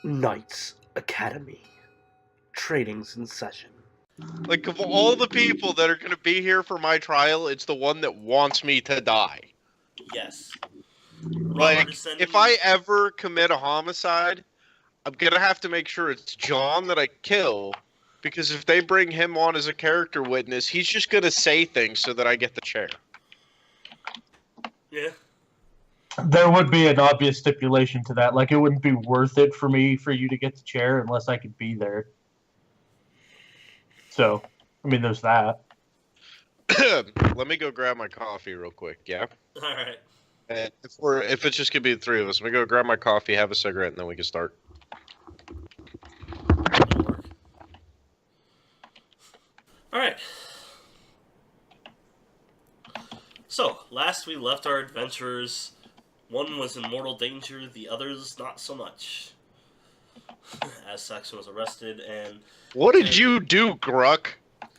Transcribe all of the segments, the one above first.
Knights Academy. Training's in session. Like, of all the people that are going to be here for my trial, it's the one that wants me to die. Yes. Like, if I ever commit a homicide, I'm going to have to make sure it's John that I kill, because if they bring him on as a character witness, he's just going to say things so that I get the chair. Yeah. There would be an obvious stipulation to that. Like, it wouldn't be worth it for you to get the chair unless I could be there. So, I mean, there's that. Let me go grab my coffee real quick, yeah? Alright. And if it's just going to be the three of us, let me go grab my coffee, have a cigarette, and then we can start. Alright. So, last we left our adventurers, one was in mortal danger, the others not so much. As Saxon was arrested and... What did you do, Gruck?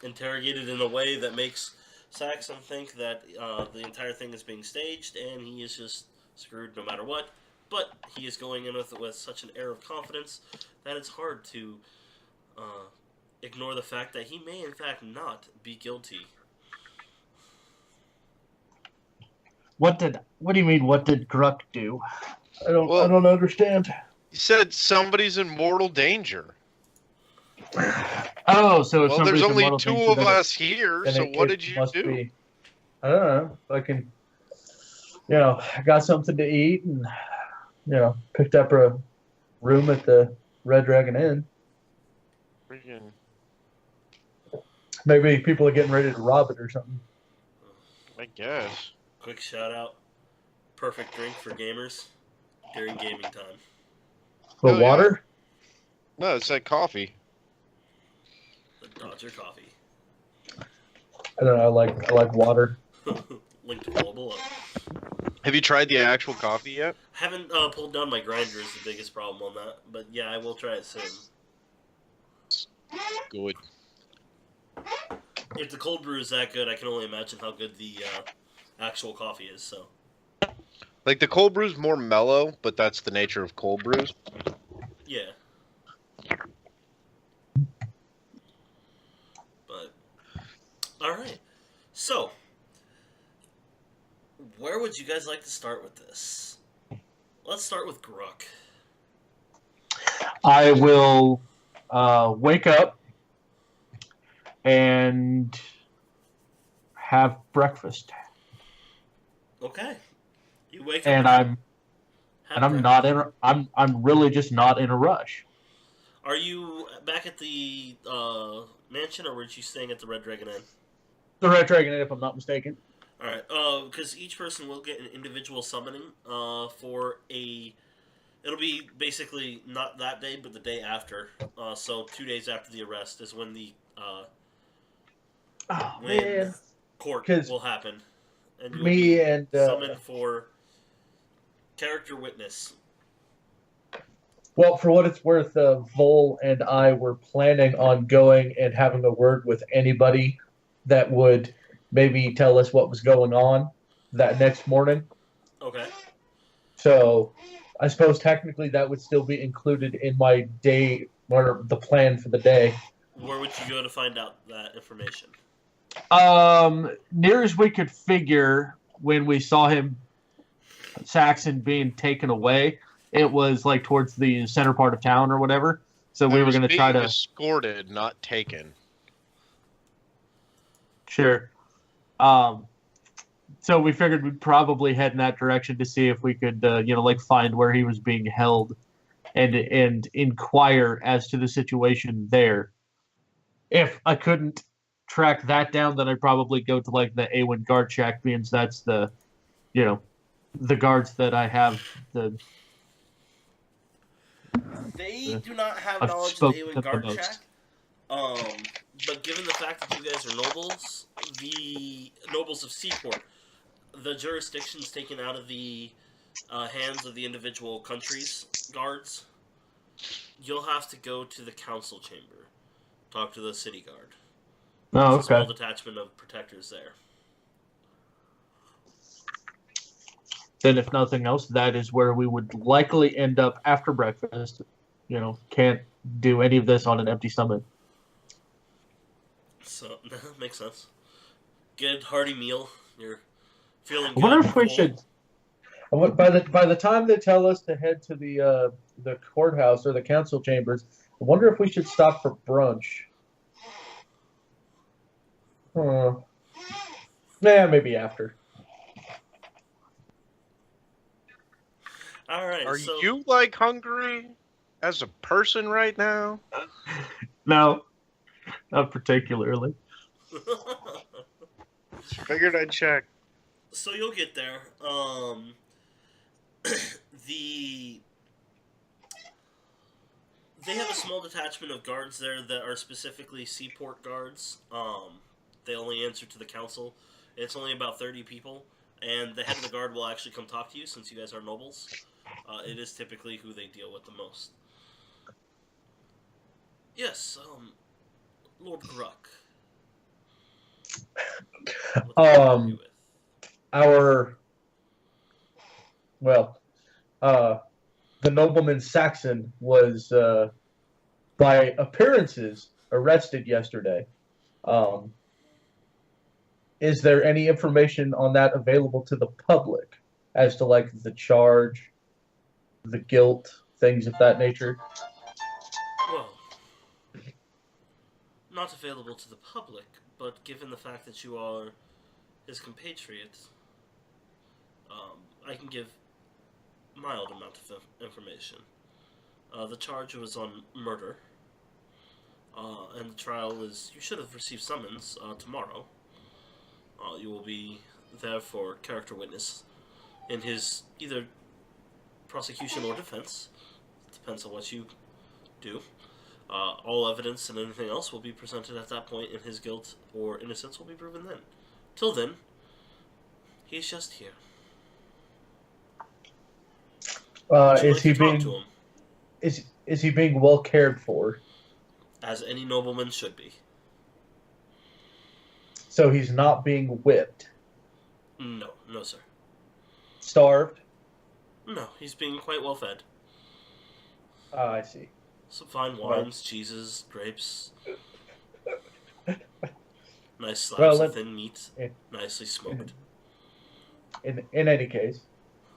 Interrogated in a way that makes Saxon think that the entire thing is being staged and he is just screwed no matter what. But he is going in with such an air of confidence that it's hard to ignore the fact that he may in fact not be guilty. What do you mean, what did Gruck do? I don't understand. You said somebody's in mortal danger. Oh, so if there's only in two of us here, so what did you do? I don't know. Fucking, I got something to eat and, picked up a room at the Red Dragon Inn. Freaking. Maybe people are getting ready to rob it or something. I guess. Quick shout out. Perfect drink for gamers during gaming time. But water? Yeah. No, it's like coffee. The Dodger coffee. I don't know. I like water. Link to follow below. Have you tried the actual coffee yet? Haven't pulled down my grinder is the biggest problem on that. But yeah, I will try it soon. Good. If the cold brew is that good, I can only imagine how good the actual coffee is. So, like, the cold brew's more mellow, but that's the nature of cold brews. Yeah. But, alright. So, where would you guys like to start with this? Let's start with Gruck. I will wake up and have breakfast. Okay. You wake up and I'm really just not in a rush. Are you back at the mansion, or were you staying at the Red Dragon Inn? The Red Dragon Inn, if I'm not mistaken. Alright, because each person will get an individual summoning for a... It'll be basically not that day, but the day after. So 2 days after the arrest is when the court will happen. And you'll be summoned for character witness. Well, for what it's worth, Vol and I were planning on going and having a word with anybody that would maybe tell us what was going on that next morning. Okay. So, I suppose technically that would still be included in my day, or the plan for the day. Where would you go to find out that information? Near as we could figure when we saw him, Saxon being taken away, it was like towards the center part of town or whatever. So we were going to try to... escorted, not taken. Sure. So we figured we'd probably head in that direction to see if we could, find where he was being held and inquire as to the situation there. If I couldn't track that down, then I'd probably go to, the A1 guard shack, because that's the, the guards that I have, They do not have knowledge of the A1 guard shack. But given the fact that you guys are nobles, the nobles of Seaport, the jurisdiction's taken out of the hands of the individual countries' guards. You'll have to go to the council chamber, talk to the city guard. Oh, There's a small detachment of protectors there. Then, if nothing else, that is where we would likely end up after breakfast. can't do any of this on an empty stomach. So, makes sense. Good hearty meal. You're feeling good. I wonder if we should. By the time they tell us to head to the courthouse or the council chambers, I wonder if we should stop for brunch. Yeah, maybe after. All right. Are you hungry as a person right now? No, not particularly. Figured I'd check. So you'll get there. They have a small detachment of guards there that are specifically seaport guards. They only answer to the council. It's only about 30 people, and the head of the guard will actually come talk to you since you guys are nobles. It is typically who they deal with the most. Yes, Lord Gruck. The nobleman Saxon was, by appearances, arrested yesterday. Is there any information on that available to the public as to the charge, the guilt, things of that nature? Well, not available to the public, but given the fact that you are his compatriot, I can give mild amount of information. The charge was on murder, and the trial is... You should have received summons tomorrow. You will be there for character witness in his either prosecution or defense. Depends on what you do. All evidence and anything else will be presented at that point, and his guilt or innocence will be proven then. Till then, he's just here. Is he being well cared for? As any nobleman should be. So he's not being whipped? No, sir. Starved? No, he's being quite well fed. I see. Some fine wines, cheeses, grapes. Nice slabs of thin meat, nicely smoked. In any case,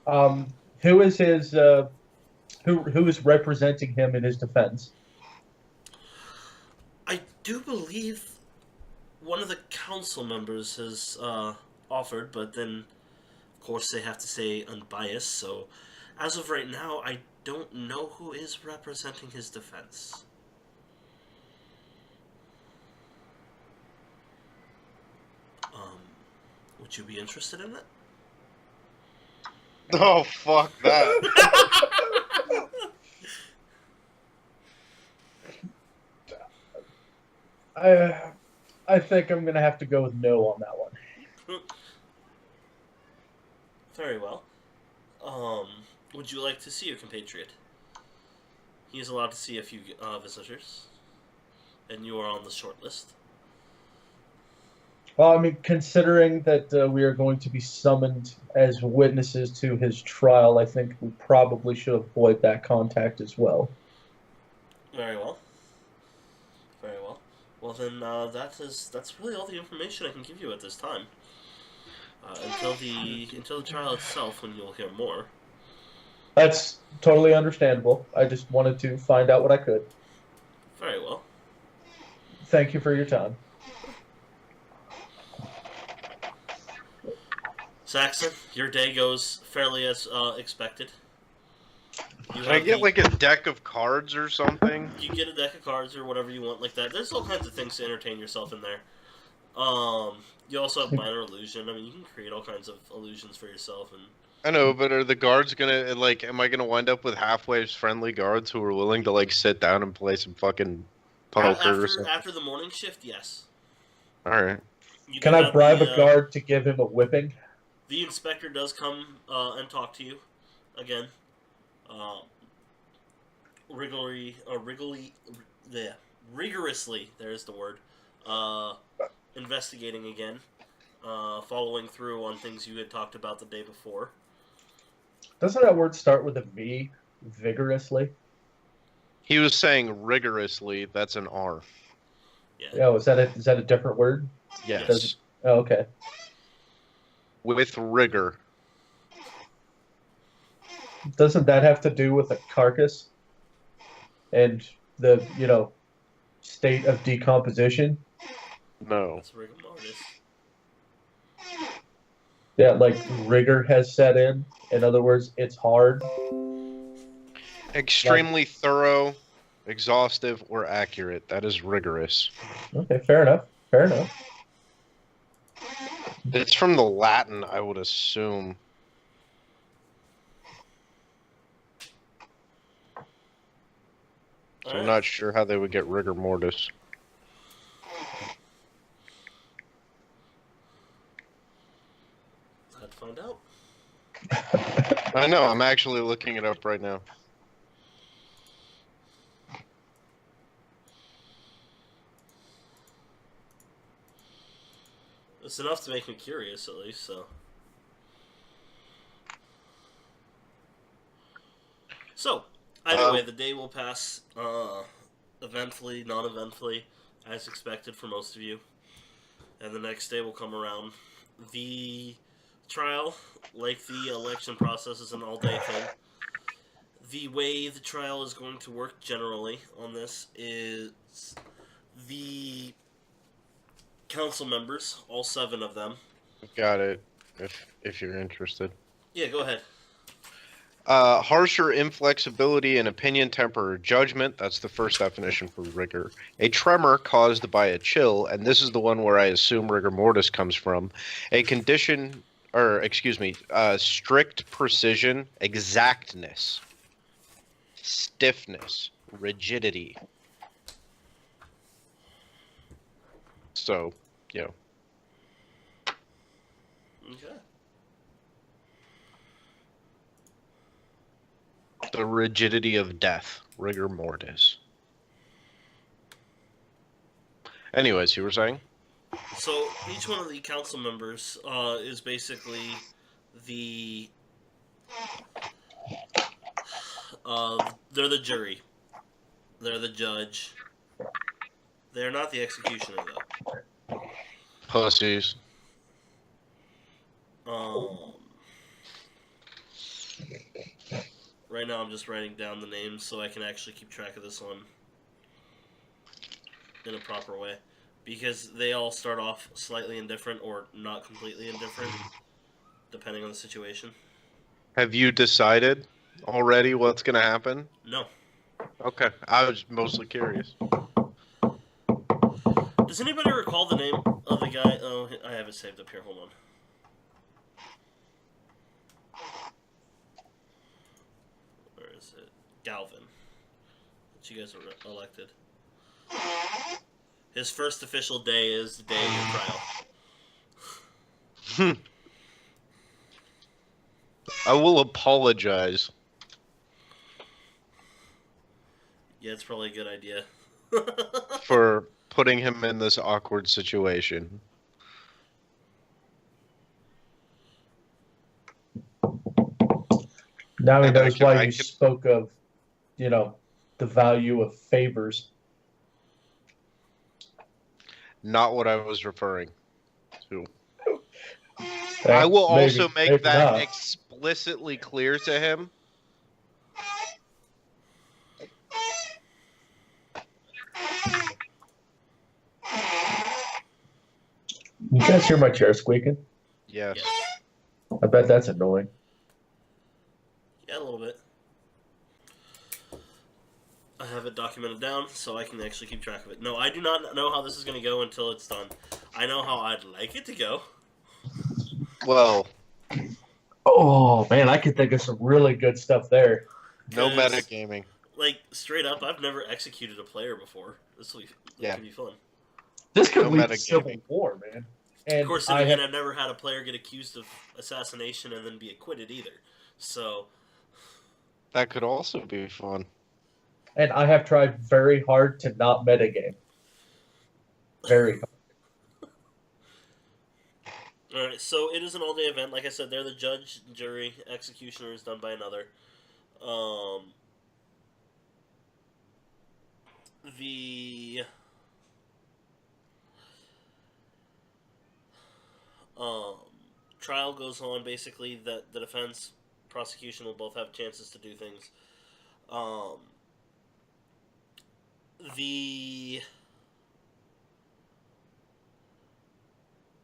who is his who is representing him in his defense? I do believe one of the council members has offered, but then, of course, they have to say unbiased. So, as of right now, I don't know who is representing his defense. Would you be interested in it? Oh, fuck that. I think I'm going to have to go with no on that one. Very well. Would you like to see your compatriot? He is allowed to see a few visitors, and you are on the short list. Well, I mean, considering that we are going to be summoned as witnesses to his trial, I think we probably should avoid that contact as well. Very well. Very well. Well, then, that's really all the information I can give you at this time. Until the trial itself, when you'll hear more. That's totally understandable. I just wanted to find out what I could. Very well. Thank you for your time. Saxon, your day goes fairly as expected. Can I get a deck of cards or something? You get a deck of cards or whatever you want like that. There's all kinds of things to entertain yourself in there. You also have minor illusion. I mean, you can create all kinds of illusions for yourself. And I know, but are the guards gonna am I gonna wind up with halfway friendly guards who are willing to sit down and play some fucking poker or something? After the morning shift, yes. All right. Can I bribe a guard to give him a whipping? The inspector does come and talk to you again. Rigorously, there's the word, investigating again, following through on things you had talked about the day before. Doesn't that word start with a V? Vigorously? He was saying rigorously. That's an R. Yeah. Oh, is that a different word? Yes. Oh, okay. With rigor. Doesn't that have to do with a carcass and the state of decomposition? No. That's rigor mortis. Yeah, like rigor has set in. In other words, it's hard. Extremely thorough, exhaustive, or accurate. That is rigorous. Okay, fair enough. Fair enough. It's from the Latin, I would assume. So I'm not sure how they would get rigor mortis. I'd find out. I know, I'm actually looking it up right now. It's enough to make me curious, at least, so. So, either way, the day will pass eventfully, non-eventfully, as expected for most of you. And the next day will come around. The trial, like the election process, is an all-day thing. The way the trial is going to work generally on this is the council members, all 7 of them. Got it, if you're interested. Yeah, go ahead. Harsher inflexibility in opinion, temper, or judgment. That's the first definition for rigor. A tremor caused by a chill, and this is the one where I assume rigor mortis comes from. A condition, strict precision, exactness, stiffness, rigidity. So, Okay. The rigidity of death, rigor mortis. Anyways, you were saying? So each one of the council members is basically the they're the jury, they're the judge. They're not the executioner though. Pussies. Right now I'm just writing down the names so I can actually keep track of this one in a proper way. Because they all start off slightly indifferent or not completely indifferent, depending on the situation. Have you decided already what's going to happen? No. Okay, I was mostly curious. Does anybody recall the name of the guy? Oh, I have it saved up here. Hold on. Where is it? Galvin. That you guys were elected. His first official day is the day of your trial. I will apologize. Yeah, it's probably a good idea. For putting him in this awkward situation. Now he knows why you spoke of, the value of favors. Not what I was referring to. I will also make that explicitly clear to him. You guys hear my chair squeaking? Yes. I bet that's annoying. Yeah, a little bit. I have it documented down so I can actually keep track of it. No, I do not know how this is going to go until it's done. I know how I'd like it to go. Well. Oh, man, I could think of some really good stuff there. No metagaming. Like, straight up, I've never executed a player before. This could be fun. This could lead to Civil War, man. And of course, then again, I've never had a player get accused of assassination and then be acquitted either. So that could also be fun. And I have tried very hard to not metagame. Very hard. Alright, so it is an all-day event. Like I said, they're the judge, jury, executioner is done by another. the trial goes on. Basically, the defense, prosecution will both have chances to do things. The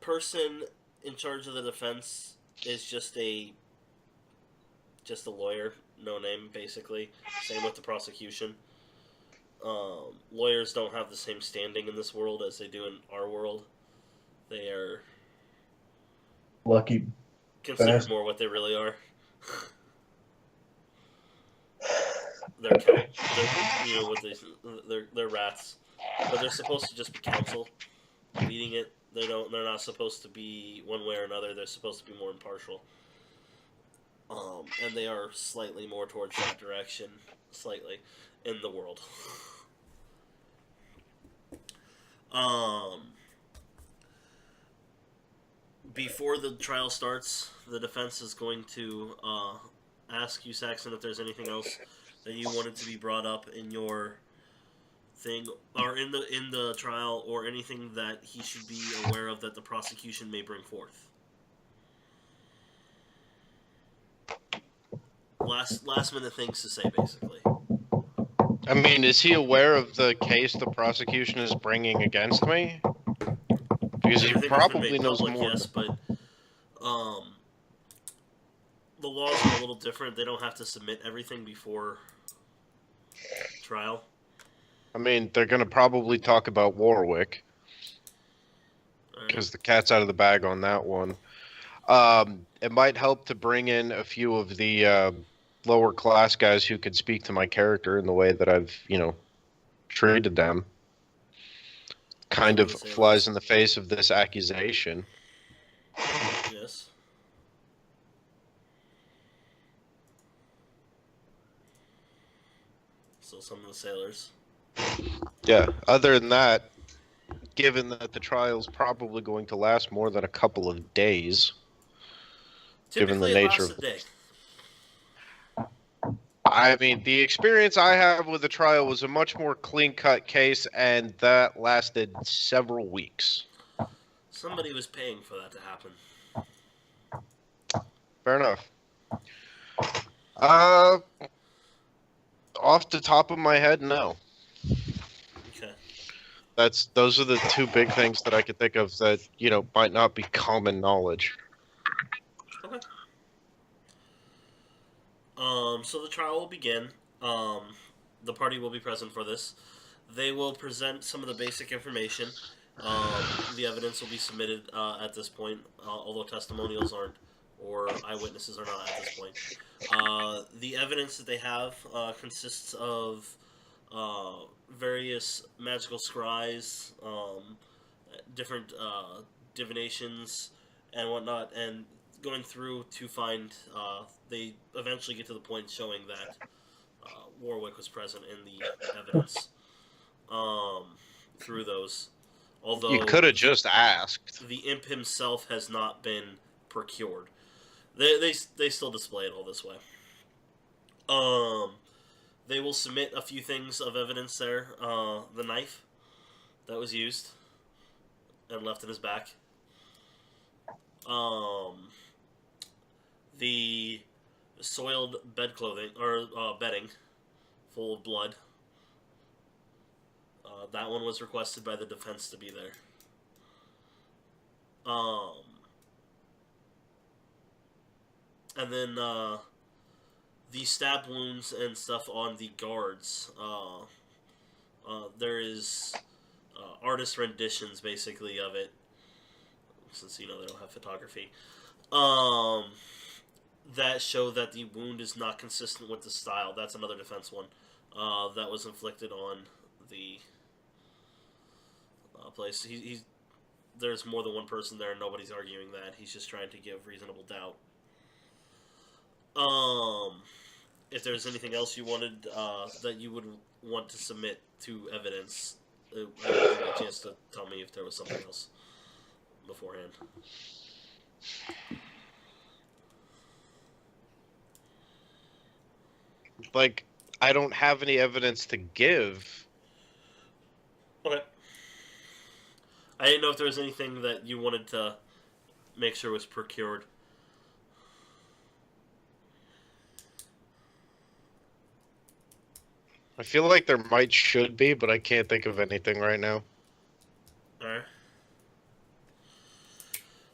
person in charge of the defense is just a lawyer, no name, basically. Same with the prosecution. Lawyers don't have the same standing in this world as they do in our world. They are lucky considered more what they really are. They're rats, but they're supposed to just be counsel leading it. They're not supposed to be one way or another. They're supposed to be more impartial. And they are slightly more towards that direction, slightly, in the world. Before the trial starts, the defense is going to ask you, Saxon, if there's anything else that you wanted to be brought up in your thing, or in the trial, or anything that he should be aware of that the prosecution may bring forth. Last minute things to say, basically. I mean, is he aware of the case the prosecution is bringing against me? Because he probably knows more. Yes, but the laws are a little different. They don't have to submit everything before trial. I mean, they're going to probably talk about Warwick. Because the cat's out of the bag on that one. It might help to bring in a few of the lower class guys who could speak to my character in the way that I've, treated them. Kind of flies in the face of this accusation. Yes. So some of the sailors. Yeah, other than that, given that the trial's probably going to last more than a couple of days, given the nature of a day. I mean, the experience I have with the trial was a much more clean-cut case, and that lasted several weeks. Somebody was paying for that to happen. Fair enough. Off the top of my head, no. Okay. Those are the two big things that I could think of that, might not be common knowledge. Okay. So the trial will begin. The party will be present for this. They will present some of the basic information. The evidence will be submitted at this point, although testimonials aren't, or eyewitnesses are not at this point. The evidence that they have consists of various magical scries, different divinations, and whatnot, and going through to find, they eventually get to the point showing that Warwick was present in the evidence through those. Although you could have just asked. The imp himself has not been procured. They still display it all this way. They will submit a few things of evidence there. The knife that was used and left in his back. The soiled bedclothing or bedding full of blood. That one was requested by the defense to be there. And then the stab wounds and stuff on the guards. There is artist renditions, basically, of it. Since, they don't have photography. That show that the wound is not consistent with the style. That's another defense one. That was inflicted on the place. There's more than one person there, and nobody's arguing that. He's just trying to give reasonable doubt. If there's anything else you wanted that you would want to submit to evidence, I would give you a chance to tell me if there was something else beforehand. I don't have any evidence to give. Okay. I didn't know if there was anything that you wanted to make sure was procured. I feel like there should be, but I can't think of anything right now. Alright.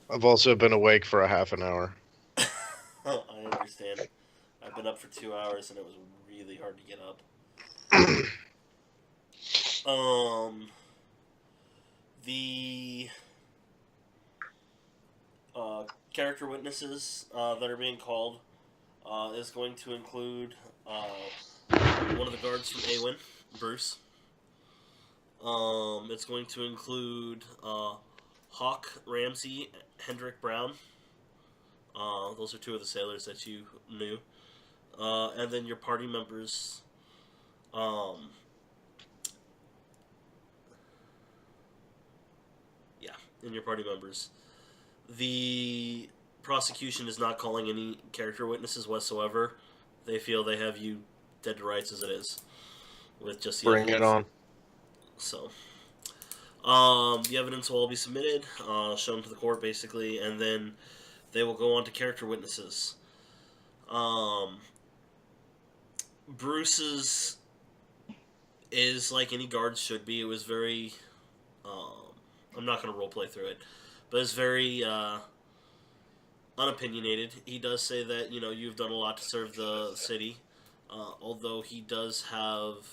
I've also been awake for a half an hour. I understand. I've been up for 2 hours and it was really hard to get up. The character witnesses that are being called is going to include one of the guards from Awen, Bruce. It's going to include Hawk, Ramsey, Hendrik Brown. Those are two of the sailors that you knew. And then your party members. And your party members. The prosecution is not calling any character witnesses whatsoever. They feel they have you dead to rights as it is. With just the Bring it on. So, the evidence will all be submitted, shown to the court, basically, and then they will go on to character witnesses. Bruce's is like any guard should be. It was very... I'm not going to roleplay through it, but it's very unopinionated. He does say that, you've done a lot to serve the city, although he does have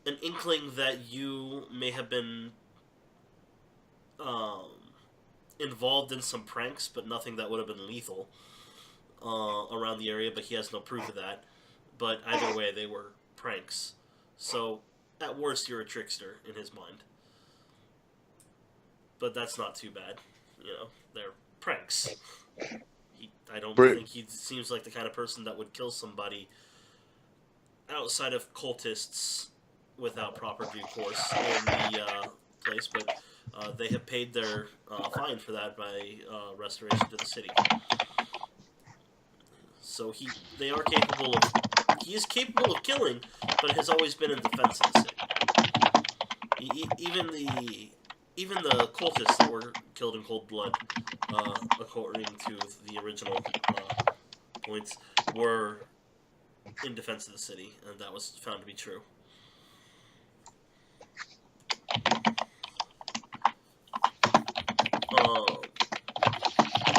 an inkling that you may have been involved in some pranks, but nothing that would have been lethal around the area, but he has no proof of that. But either way, they were pranks. So, at worst, you're a trickster in his mind. But that's not too bad. They're pranks. I don't think he seems like the kind of person that would kill somebody outside of cultists without proper due course in the place, but they have paid their fine for that by restoration to the city. So he is capable of killing, but has always been in defense of the city. Even the cultists that were killed in cold blood, according to the original points, were in defense of the city, and that was found to be true.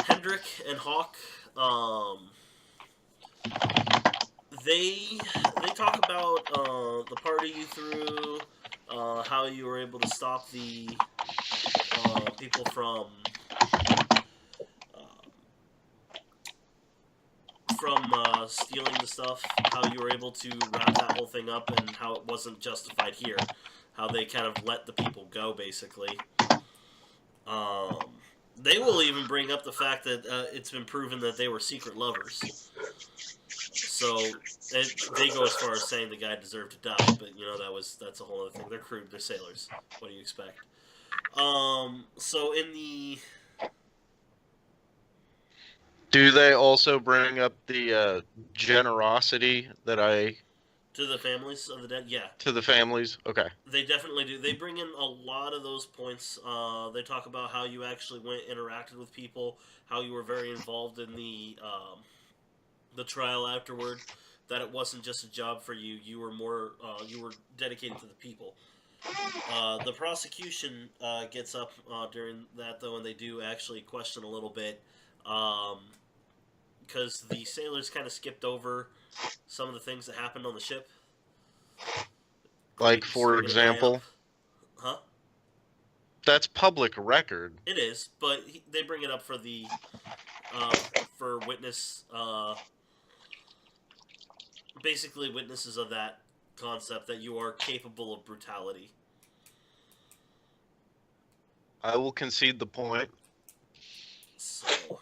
Hendrik and Hawk, they talk about the party you threw, how you were able to stop the people from stealing the stuff, how you were able to wrap that whole thing up, and how it wasn't justified here, how they kind of let the people go, basically. They will even bring up the fact that it's been proven that they were secret lovers. So they go as far as saying the guy deserved to die, but that's a whole other thing. They're crew, they're sailors. What do you expect? So in the... Do they also bring up the generosity that I... To the families of the dead? Yeah. To the families? Okay. They definitely do. They bring in a lot of those points. They talk about how you actually interacted with people, how you were very involved in the trial afterward, that it wasn't just a job for you. You were more, you were dedicated to the people. The prosecution gets up during that, though, and they do actually question a little bit, because the sailors kind of skipped over some of the things that happened on the ship. Like, for example? Huh? That's public record. It is, but they bring it up for the, for witness, basically witnesses of that concept, that you are capable of brutality. I will concede the point. So,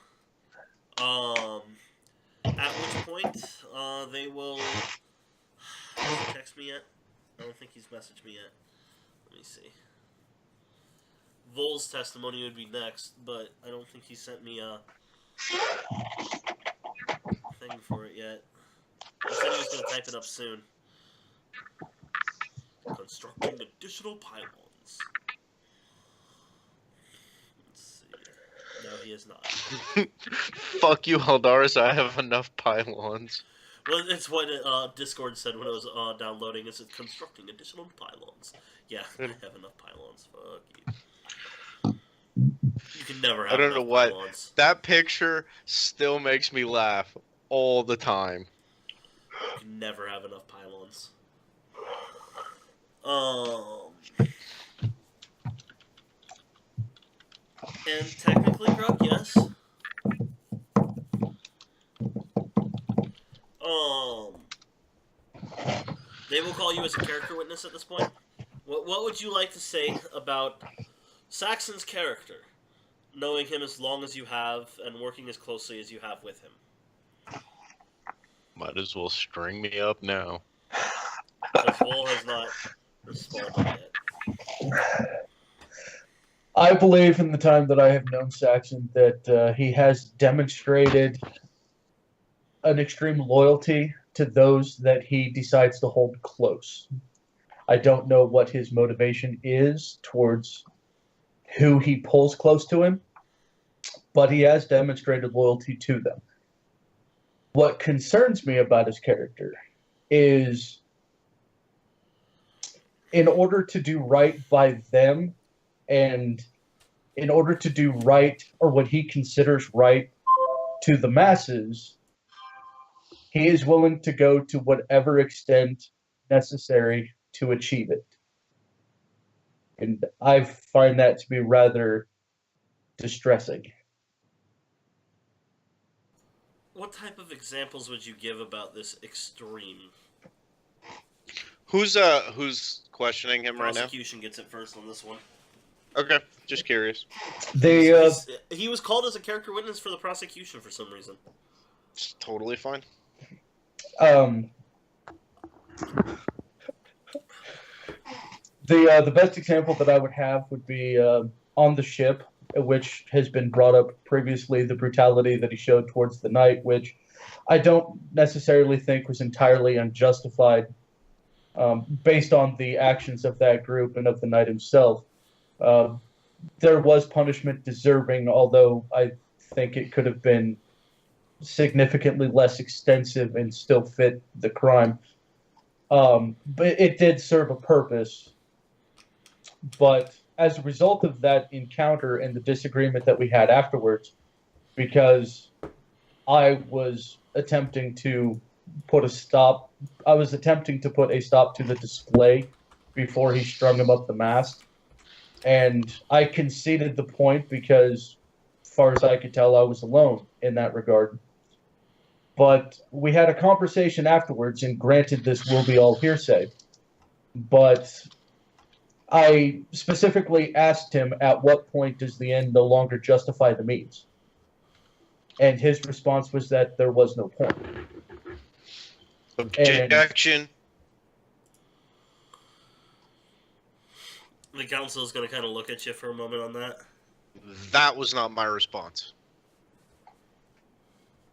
at which point, they will... Has he text me yet? I don't think he's messaged me yet. Let me see. Vol's testimony would be next, but I don't think he sent me a thing for it yet. He said he was going to type it up soon. Constructing additional pylons. Let's see. No, he is not. Fuck you, Haldaris. I have enough pylons. Well, it's what Discord said when I was downloading. It said constructing additional pylons. Yeah, I have enough pylons. Fuck you. You can never have I don't know what. pylons. That picture still makes me laugh all the time. You can never have enough pylons. And technically, Grug, yes. They will call you as a character witness at this point. What would you like to say about Saxon's character, knowing him as long as you have and working as closely as you have with him? Might as well string me up now. Because Wall has not responded yet. I believe in the time that I have known Saxon that he has demonstrated an extreme loyalty to those that he decides to hold close. I don't know what his motivation is towards who he pulls close to him, but he has demonstrated loyalty to them. What concerns me about his character is, in order to do right by them, and in order to do right, or what he considers right, to the masses, he is willing to go to whatever extent necessary to achieve it. And I find that to be rather distressing. What type of examples would you give about this extreme? Who's questioning him right now? Prosecution gets it first on this one. Okay, just curious. He was called as a character witness for the prosecution for some reason. It's totally fine. The best example that I would have would be on the ship, which has been brought up previously, the brutality that he showed towards the knight, which I don't necessarily think was entirely unjustified based on the actions of that group and of the knight himself. There was punishment deserving, although I think it could have been significantly less extensive and still fit the crime. But it did serve a purpose. But as a result of that encounter and the disagreement that we had afterwards, because I was attempting to put a stop to the display before he strung him up the mast. And I conceded the point because, as far as I could tell, I was alone in that regard. But we had a conversation afterwards, and granted, this will be all hearsay. But I specifically asked him, at what point does the end no longer justify the means? And his response was that there was no point. Objection. The council is going to kind of look at you for a moment on that. That was not my response.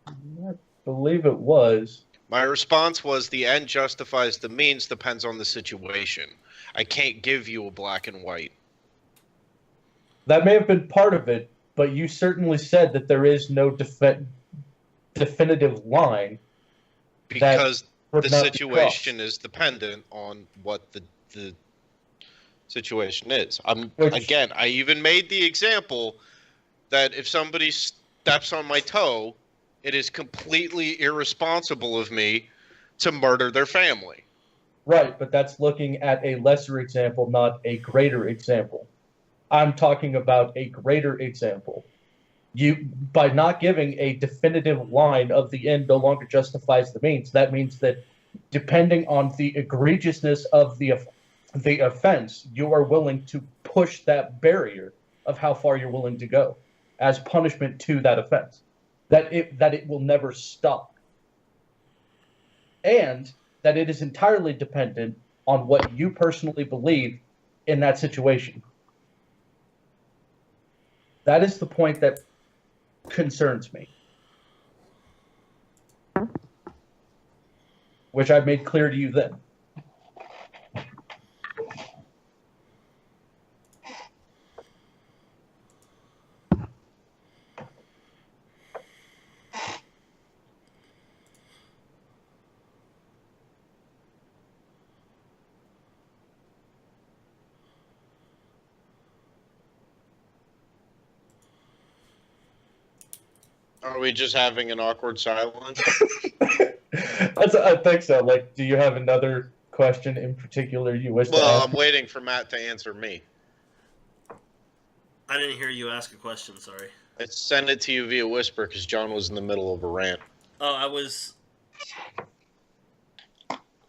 I believe it was. My response was the end justifies the means, depends on the situation. I can't give you a black and white. That may have been part of it, but you certainly said that there is no definitive line. Because the situation is dependent on what the situation is. Again, I even made the example that if somebody steps on my toe, it is completely irresponsible of me to murder their family. Right, but that's looking at a lesser example, not a greater example. I'm talking about a greater example. By not giving a definitive line of the end no longer justifies the means, that means that depending on the egregiousness of the offense, you are willing to push that barrier of how far you're willing to go as punishment to that offense. That it will never stop. And that it is entirely dependent on what you personally believe in that situation. That is the point that concerns me. Which I made clear to you then. Are we just having an awkward silence? I think so. Like, do you have another question in particular you wish to ask? Well, I'm waiting for Matt to answer me. I didn't hear you ask a question, sorry. I sent it to you via whisper because John was in the middle of a rant. Oh, I was...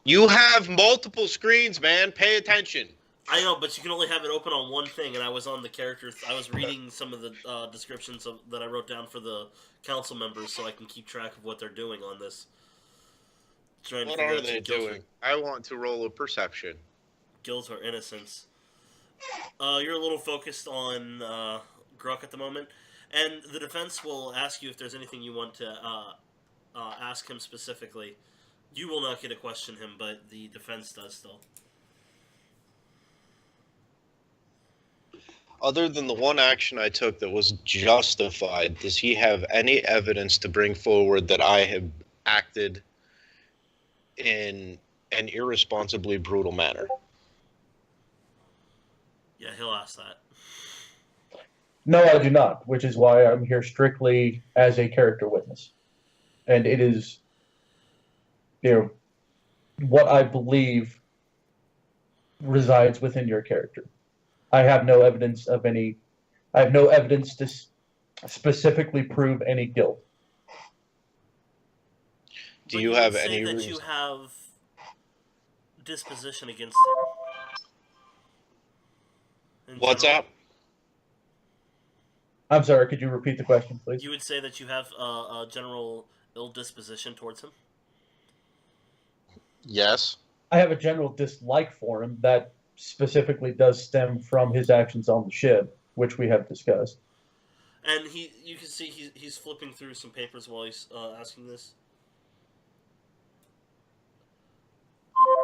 You have multiple screens, man. Pay attention. I know, but you can only have it open on one thing, and I was on the character... I was reading some of the descriptions that I wrote down for the council members so I can keep track of what they're doing on this. What are they doing? I want to roll a perception. Guilt or innocence. You're a little focused on Gruck at the moment, and the defense will ask you if there's anything you want to ask him specifically. You will not get to question him, but the defense does still. Other than the one action I took that was justified, does he have any evidence to bring forward that I have acted in an irresponsibly brutal manner? Yeah, he'll ask that. No, I do not, which is why I'm here strictly as a character witness. And it is, what I believe resides within your character. I have no evidence to specifically prove any guilt. Do you have say any that reason? You have disposition against him? What's up? I'm sorry, could you repeat the question, please? You would say that you have a general ill disposition towards him? Yes. I have a general dislike for him that specifically does stem from his actions on the ship, which we have discussed. And you can see he's flipping through some papers while he's asking this.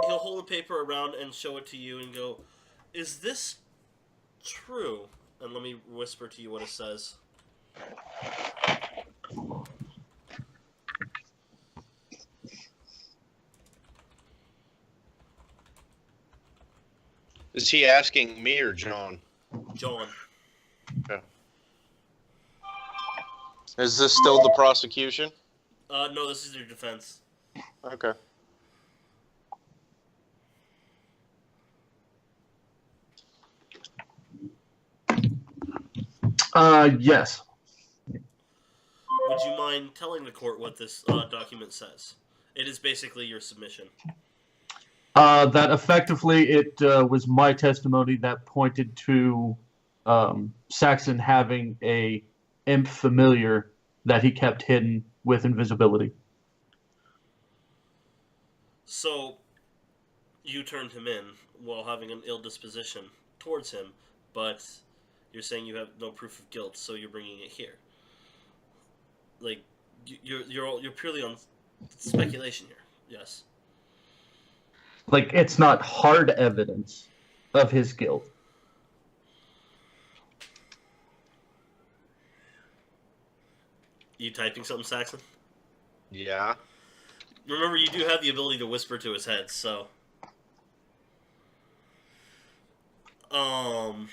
He'll hold a paper around and show it to you and go, "Is this true?" And let me whisper to you what it says. Is he asking me or John? John. Okay. Is this still the prosecution? No, this is your defense. Okay. Yes. Would you mind telling the court what this document says? It is basically your submission. That effectively it was my testimony that pointed to Saxon having a imp familiar that he kept hidden with invisibility. So, you turned him in while having an ill disposition towards him, but you're saying you have no proof of guilt, so you're bringing it here. Like, you're purely on speculation here. Yes. Like, it's not hard evidence of his guilt. You typing something, Saxon? Yeah. Remember, you do have the ability to whisper to his head, so... I'm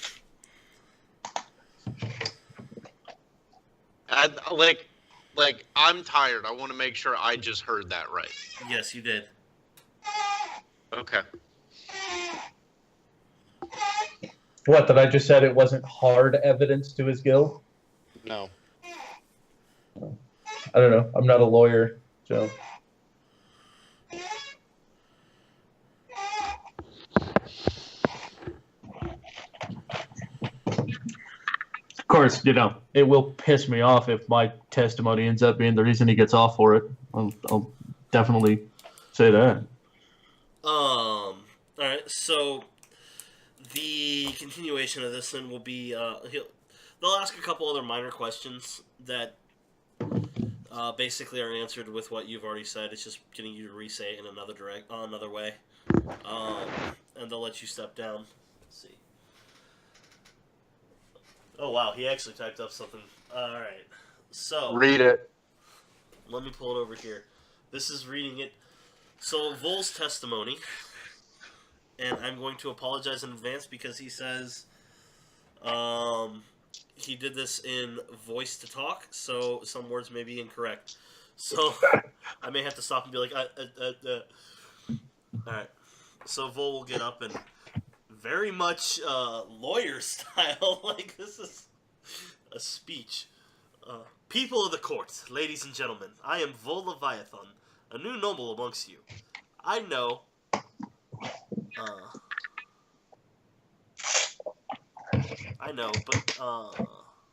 tired. I want to make sure I just heard that right. Yes, you did. Okay. What, that I just said it wasn't hard evidence to his guilt? No. I don't know. I'm not a lawyer, so... Of course, it will piss me off if my testimony ends up being the reason he gets off for it. I'll definitely say that. Alright, so the continuation of this one will be, they'll ask a couple other minor questions that basically are answered with what you've already said. It's just getting you to re-say it in another way. And they'll let you step down. Let's see. Oh, wow, he actually typed up something. Alright, so... Read it. Let me pull it over here. This is reading it. So, Vol's testimony, and I'm going to apologize in advance because he says, he did this in voice to talk, so some words may be incorrect. So I may have to stop and be like, all right. So Vol will get up and very much lawyer style, like this is a speech. People of the court, ladies and gentlemen, I am Vol Leviathan, a new noble amongst you. I know.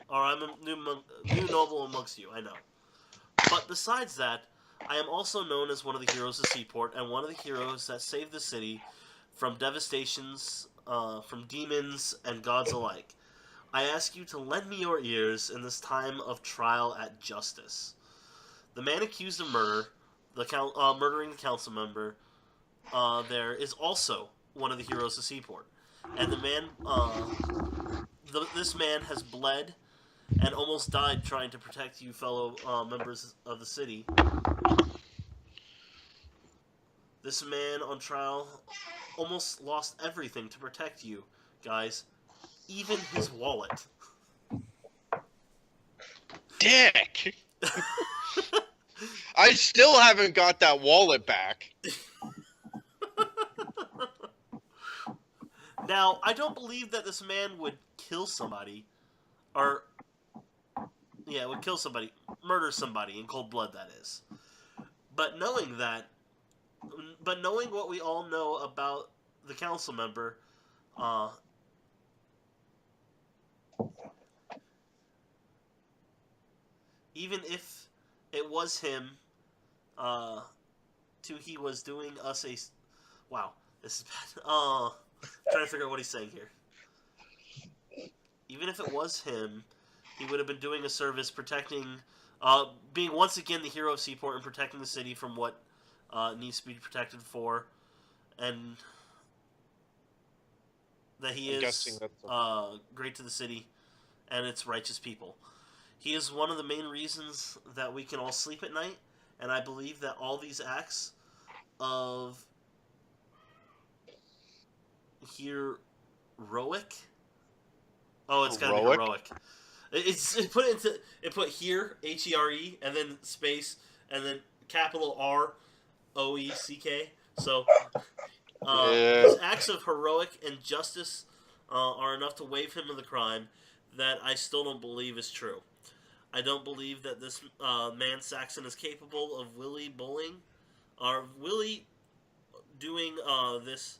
Or I'm a new noble amongst you. I know. But besides that, I am also known as one of the heroes of Seaport and one of the heroes that saved the city from devastations from demons and gods alike. I ask you to lend me your ears in this time of trial at justice. The man accused of murder, murdering the council member, there is also one of the heroes of Seaport, and the man, this man has bled and almost died trying to protect you, fellow members of the city. This man on trial almost lost everything to protect you, guys. Even his wallet. Dick! I still haven't got that wallet back. Now, I don't believe that this man would kill somebody. Would kill somebody. Murder somebody in cold blood, that is. But knowing what we all know about the council member, even if it was him, he was doing us a... Wow, this is bad. Trying to figure out what he's saying here. Even if it was him, he would have been doing a service protecting... being once again the hero of Seaport and protecting the city from what needs to be protected for. And that he is great to the city and its righteous people. He is one of the main reasons that we can all sleep at night, and I believe that all these acts of heroic. Oh, it's gotta be heroic. It put here HERE and then space and then capital ROECK. So his acts of heroic and justice are enough to waive him of the crime that I still don't believe is true. I don't believe that this man Saxon is capable of Willie bullying or Willie doing this.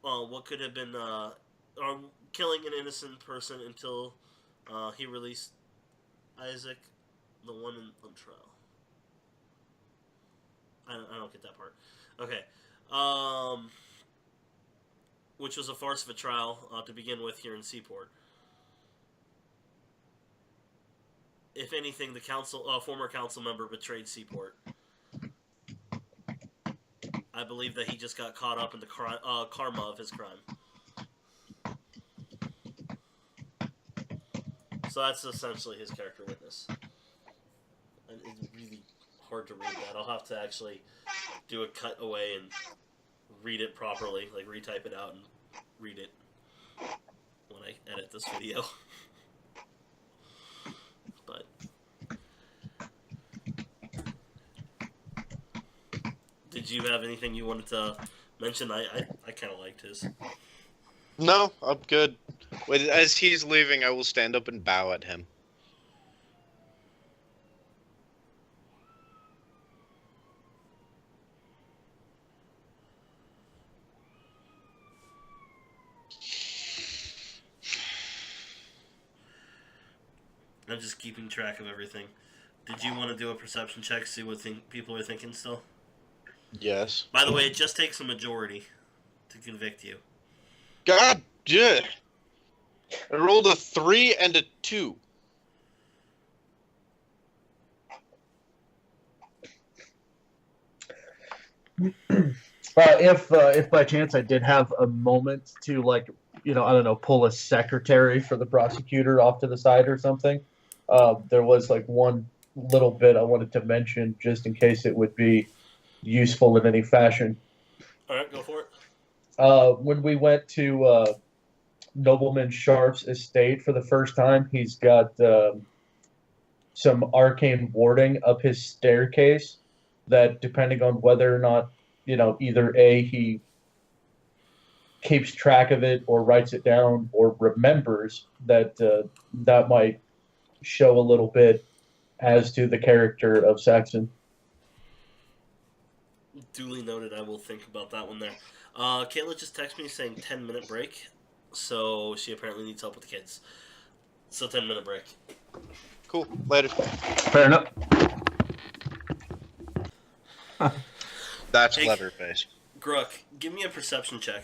What could have been or killing an innocent person until he released Isaac, the one on trial. I don't get that part. Okay. Which was a farce of a trial to begin with here in Seaport. If anything, the former council member betrayed Seaport. I believe that he just got caught up in the karma of his crime. So that's essentially his character witness. And it's really hard to read that. I'll have to actually do a cut away and read it properly, like retype it out and read it when I edit this video. But did you have anything you wanted to mention? I kind of liked his. No, I'm good. As he's leaving, I will stand up and bow at him. I'm just keeping track of everything. Did you want to do a perception check, see what people are thinking still? Yes. By the way, it just takes a majority to convict you. God, yeah. I rolled a 3 and a 2. If by chance I did have a moment to, like, I don't know, pull a secretary for the prosecutor off to the side or something, there was like one little bit I wanted to mention just in case it would be useful in any fashion. All right, go for it. When we went to Nobleman Sharp's estate for the first time. He's got some arcane warding up his staircase that, depending on whether or not, either A, he keeps track of it or writes it down or remembers that might show a little bit as to the character of Saxon. Duly noted. I will think about that one there. Kayla just texted me saying 10-minute break, so she apparently needs help with the kids. So 10-minute break. Cool. Later. Fair enough. That's Leatherface. Gruck, give me a perception check.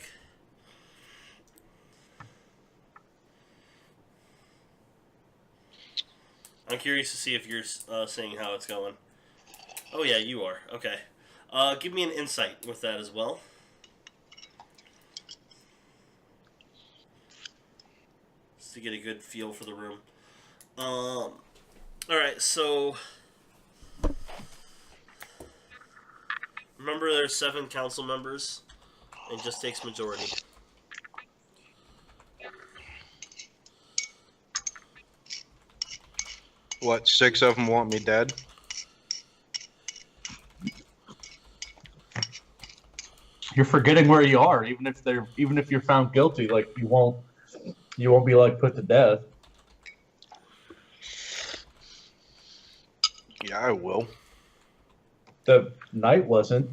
I'm curious to see if you're seeing how it's going. Oh yeah, you are. Okay. Give me an insight with that as well. Just to get a good feel for the room. Alright, so... Remember there's 7 council members. It just takes majority. What, 6 of them want me dead? You're forgetting where you are, even if you're found guilty, like you won't be like put to death. Yeah, I will. The knight wasn't.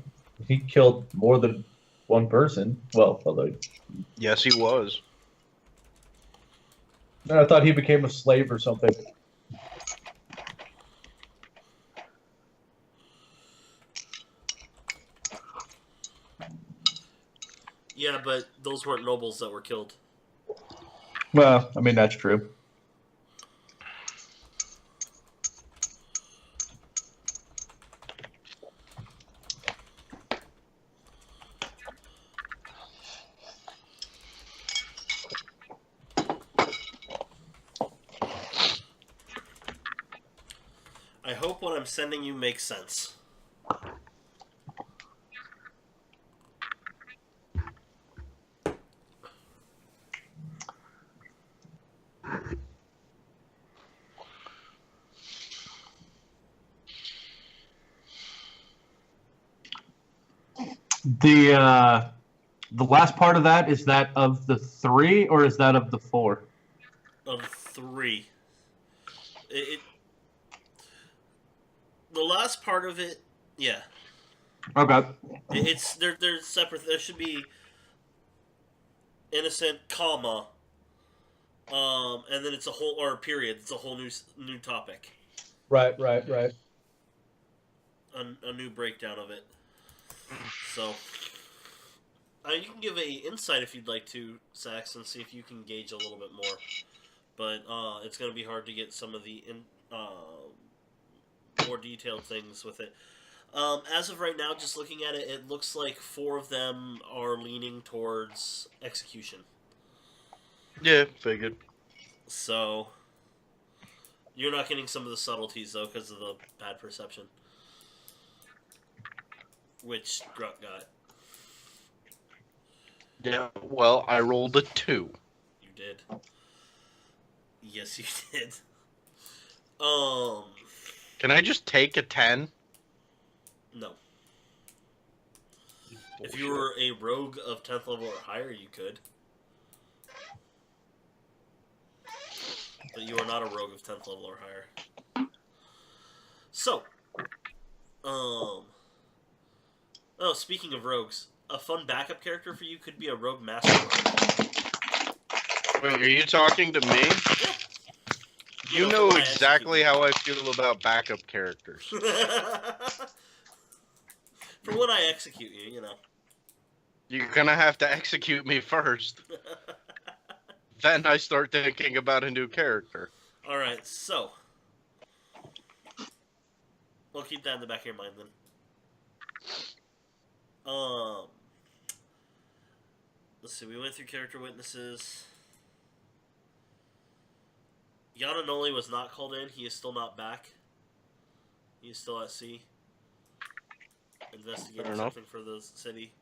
He killed more than one person. Well, although Yes, he was. I thought he became a slave or something. Yeah, but those weren't nobles that were killed. Well, I mean, that's true. I hope what I'm sending you makes sense. The last part of that, is that of the 3 or is that of the 4? Of 3. The last part of it, yeah. Okay. They're separate. There should be innocent, comma, and then it's a whole, or period. It's a whole new topic. Right. A new breakdown of it. So, you can give a insight if you'd like to, Saxon, see if you can gauge a little bit more. But it's going to be hard to get some of the more detailed things with it. As of right now, just looking at it, it looks like 4 of them are leaning towards execution. Yeah, figured. So, you're not getting some of the subtleties, though, because of the bad perception. Which Gruck got. Yeah, well, I rolled a 2. You did. Yes, you did. Can I just take a 10? No. If you were a rogue of 10th level or higher, you could. But you are not a rogue of 10th level or higher. So, oh, speaking of rogues, a fun backup character for you could be a rogue master rogue. Wait, are you talking to me? Yeah. You know exactly how I feel about backup characters. For when I execute you, you know. You're gonna have to execute me first. Then I start thinking about a new character. Alright, so. We'll keep that in the back of your mind then. Let's see, we went through character witnesses. Yananoli was not called in. He is still not back. He is still at sea. Investigating something for the city.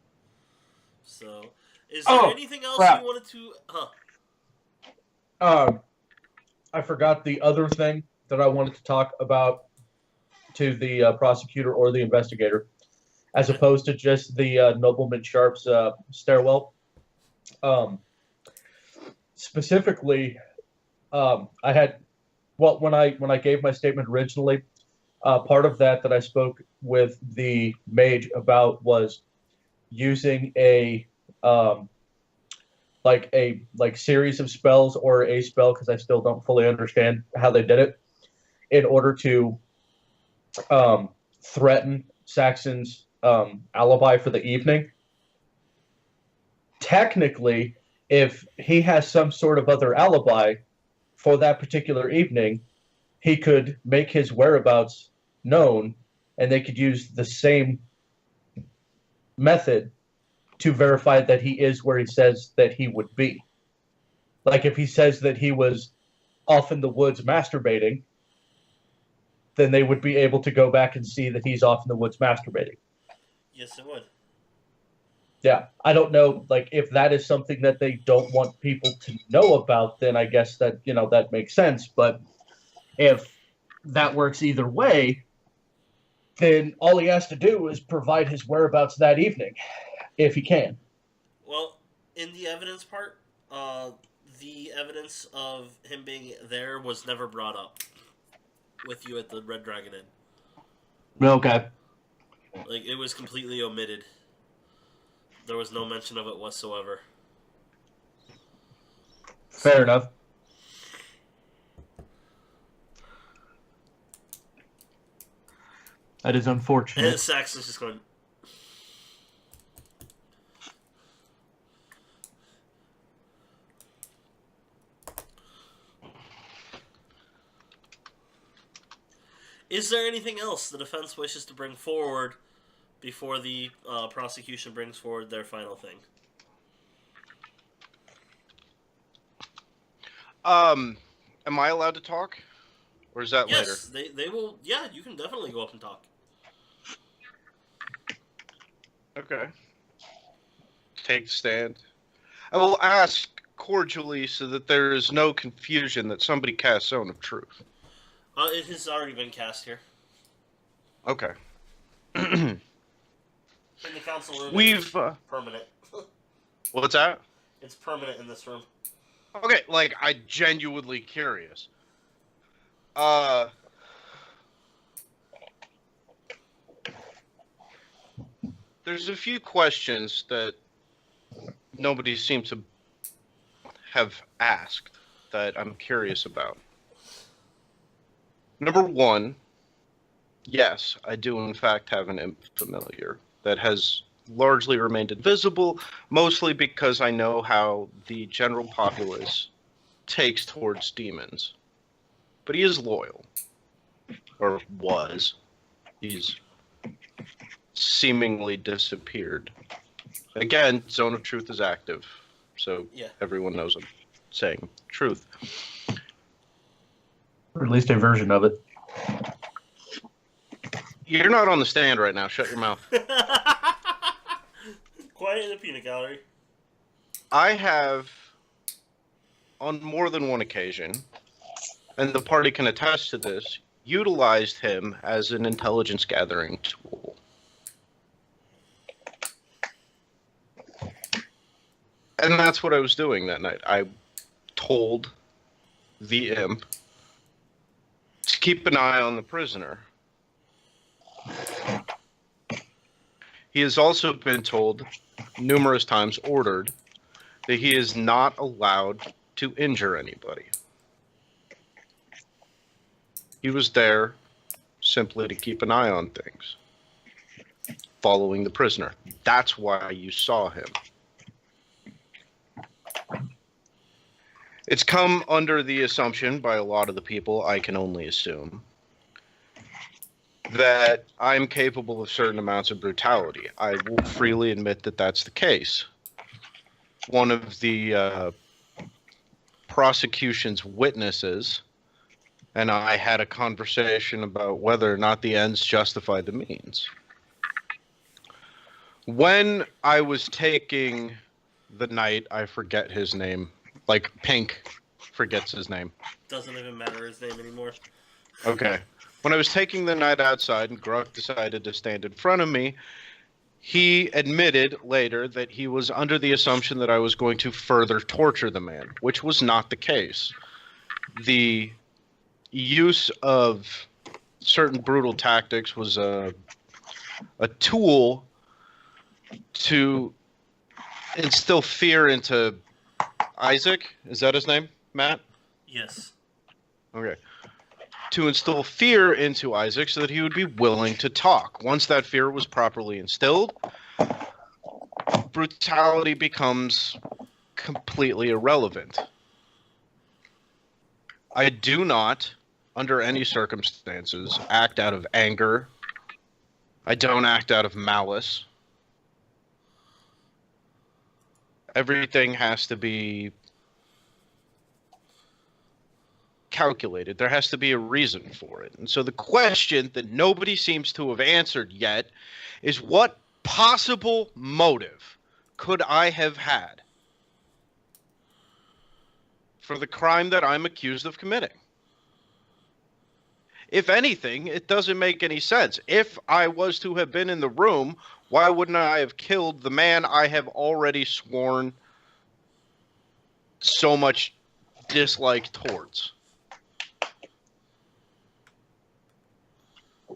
So, is there anything else you wanted to... Huh. I forgot the other thing that I wanted to talk about to the prosecutor or the investigator, as opposed to just the Nobleman Sharp's stairwell. Specifically, I had when I gave my statement originally, part of that I spoke with the mage about was using a series of spells or a spell, because I still don't fully understand how they did it, in order to threaten Saxon's alibi for the evening. Technically, if he has some sort of other alibi for that particular evening, he could make his whereabouts known, and they could use the same method to verify that he is where he says that he would be. Like if he says that he was off in the woods masturbating, then they would be able to go back and see that he's off in the woods masturbating. Yes, it would. Yeah, I don't know, like, if that is something that they don't want people to know about, then I guess that, that makes sense. But if that works either way, then all he has to do is provide his whereabouts that evening, if he can. Well, in the evidence part, the evidence of him being there was never brought up with you at the Red Dragon Inn. Okay. Like, it was completely omitted. There was no mention of it whatsoever. Fair enough. That is unfortunate. And Saxon's just going... Is there anything else the defense wishes to bring forward before the prosecution brings forward their final thing? Am I allowed to talk? Or is that later? Yes, they will... Yeah, you can definitely go up and talk. Okay. Take the stand. I will ask cordially so that there is no confusion that somebody casts Zone of Truth. It has already been cast here. Okay. In the council room, We've... permanent. What's that? It's permanent in this room. Okay, like, I'm genuinely curious. There's a few questions that nobody seems to have asked that I'm curious about. Number one, yes, I do in fact have an imp familiar that has largely remained invisible, mostly because I know how the general populace takes towards demons. But he is loyal. Or was. He's seemingly disappeared. Again, Zone of Truth is active, so everyone knows I'm saying truth. Or at least a version of it. You're not on the stand right now. Shut your mouth. Quiet in the peanut gallery. I have, on more than one occasion, and the party can attest to this, utilized him as an intelligence gathering tool. And that's what I was doing that night. I told the imp to keep an eye on the prisoner. He has also been told, numerous times ordered, that he is not allowed to injure anybody. He was there simply to keep an eye on things, following the prisoner. That's why you saw him. It's come under the assumption by a lot of the people, I can only assume, that I'm capable of certain amounts of brutality. I will freely admit that that's the case. One of the prosecution's witnesses and I had a conversation about whether or not the ends justify the means. When I was taking the knight, I forget his name, like Pink, forgets his name. Doesn't even matter his name anymore. Okay. When I was taking the night outside and Gruck decided to stand in front of me, he admitted later that he was under the assumption that I was going to further torture the man, which was not the case. The use of certain brutal tactics was a tool to instill fear into Isaac. Is that his name, Matt? Yes. Okay. To instill fear into Isaac so that he would be willing to talk. Once that fear was properly instilled, brutality becomes completely irrelevant. I do not, under any circumstances, act out of anger. I don't act out of malice. Everything has to be calculated. There has to be a reason for it. And so the question that nobody seems to have answered yet is, what possible motive could I have had for the crime that I'm accused of committing? If anything, it doesn't make any sense. If I was to have been in the room, why wouldn't I have killed the man I have already sworn so much dislike towards?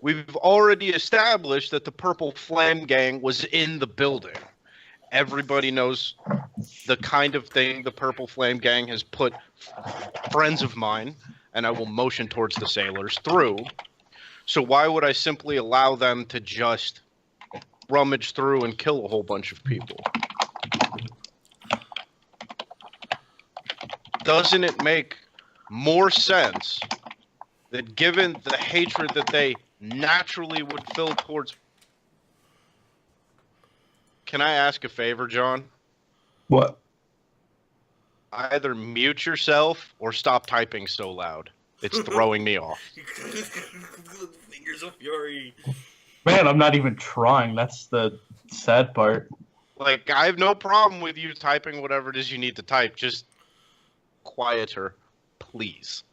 We've already established that the Purple Flame Gang was in the building. Everybody knows the kind of thing the Purple Flame Gang has put friends of mine, and I will motion towards the sailors, through. So why would I simply allow them to just rummage through and kill a whole bunch of people? Doesn't it make more sense that, given the hatred that they naturally would feel towards... Can I ask a favor, John? What? Either mute yourself or stop typing so loud. It's throwing me off. Fingers of fury. Man, I'm not even trying. That's the sad part. Like, I have no problem with you typing whatever it is you need to type. Just quieter, please.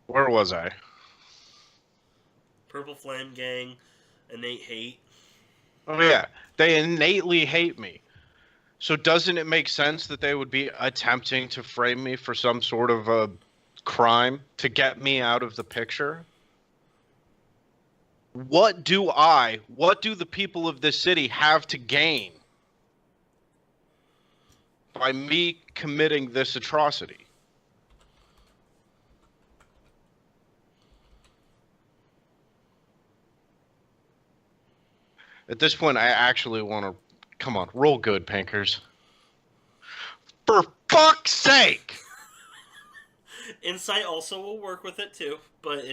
Where was I? Purple Flame Gang, innate hate. Oh yeah, they innately hate me. So doesn't it make sense that they would be attempting to frame me for some sort of a crime to get me out of the picture? What do the people of this city have to gain by me committing this atrocity? At this point, I actually want to... Come on, roll good, Pankers. For fuck's sake! Insight also will work with it too, but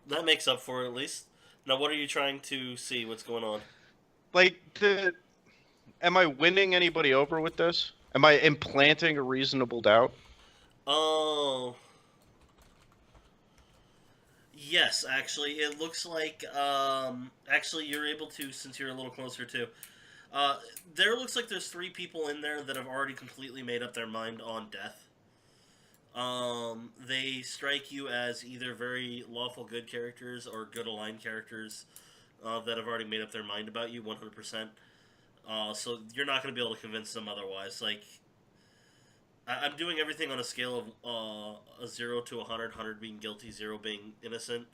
that makes up for it at least. Now, what are you trying to see? What's going on? Like, am I winning anybody over with this? Am I implanting a reasonable doubt? Oh... Yes, actually, it looks like, actually, you're able to, since you're a little closer too. There looks like there's 3 people in there that have already completely made up their mind on death. They strike you as either very lawful good characters or good aligned characters that have already made up their mind about you 100%. So you're not going to be able to convince them otherwise. Like, I'm doing everything on a scale of a 0 to 100, 100 being guilty, 0 being innocent,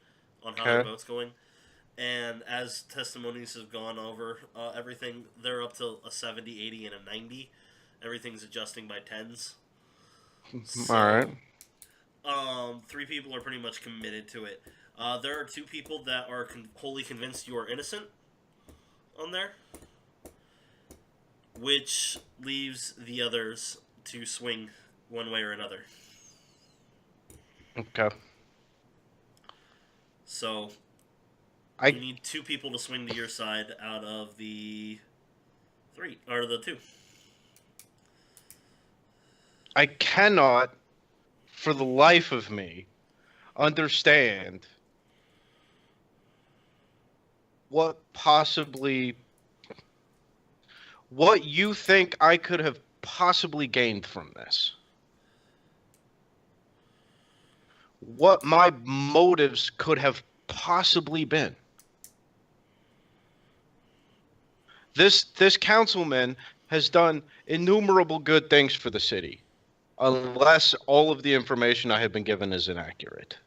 on how the vote's going. And as testimonies have gone over everything, they're up to a 70, 80, and a 90. Everything's adjusting by 10s. So, all right. 3 people are pretty much committed to it. There are 2 people that are wholly convinced you are innocent on there, which leaves the others to swing one way or another. Okay. So, you need 2 people to swing to your side out of the 3, or the 2. I cannot, for the life of me, understand what possibly what you think I could have possibly gained from this. What my motives could have possibly been. This councilman has done innumerable good things for the city, unless all of the information I have been given is inaccurate.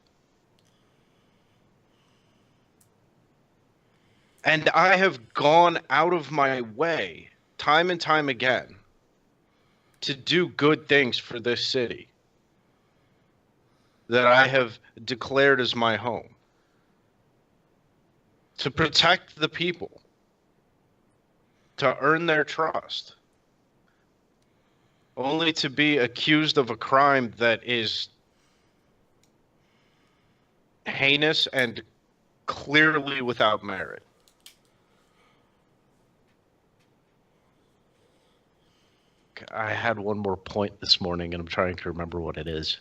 And I have gone out of my way, time and time again, to do good things for this city that I have declared as my home. To protect the people. To earn their trust. Only to be accused of a crime that is heinous and clearly without merit. I had one more point this morning, and I'm trying to remember what it is.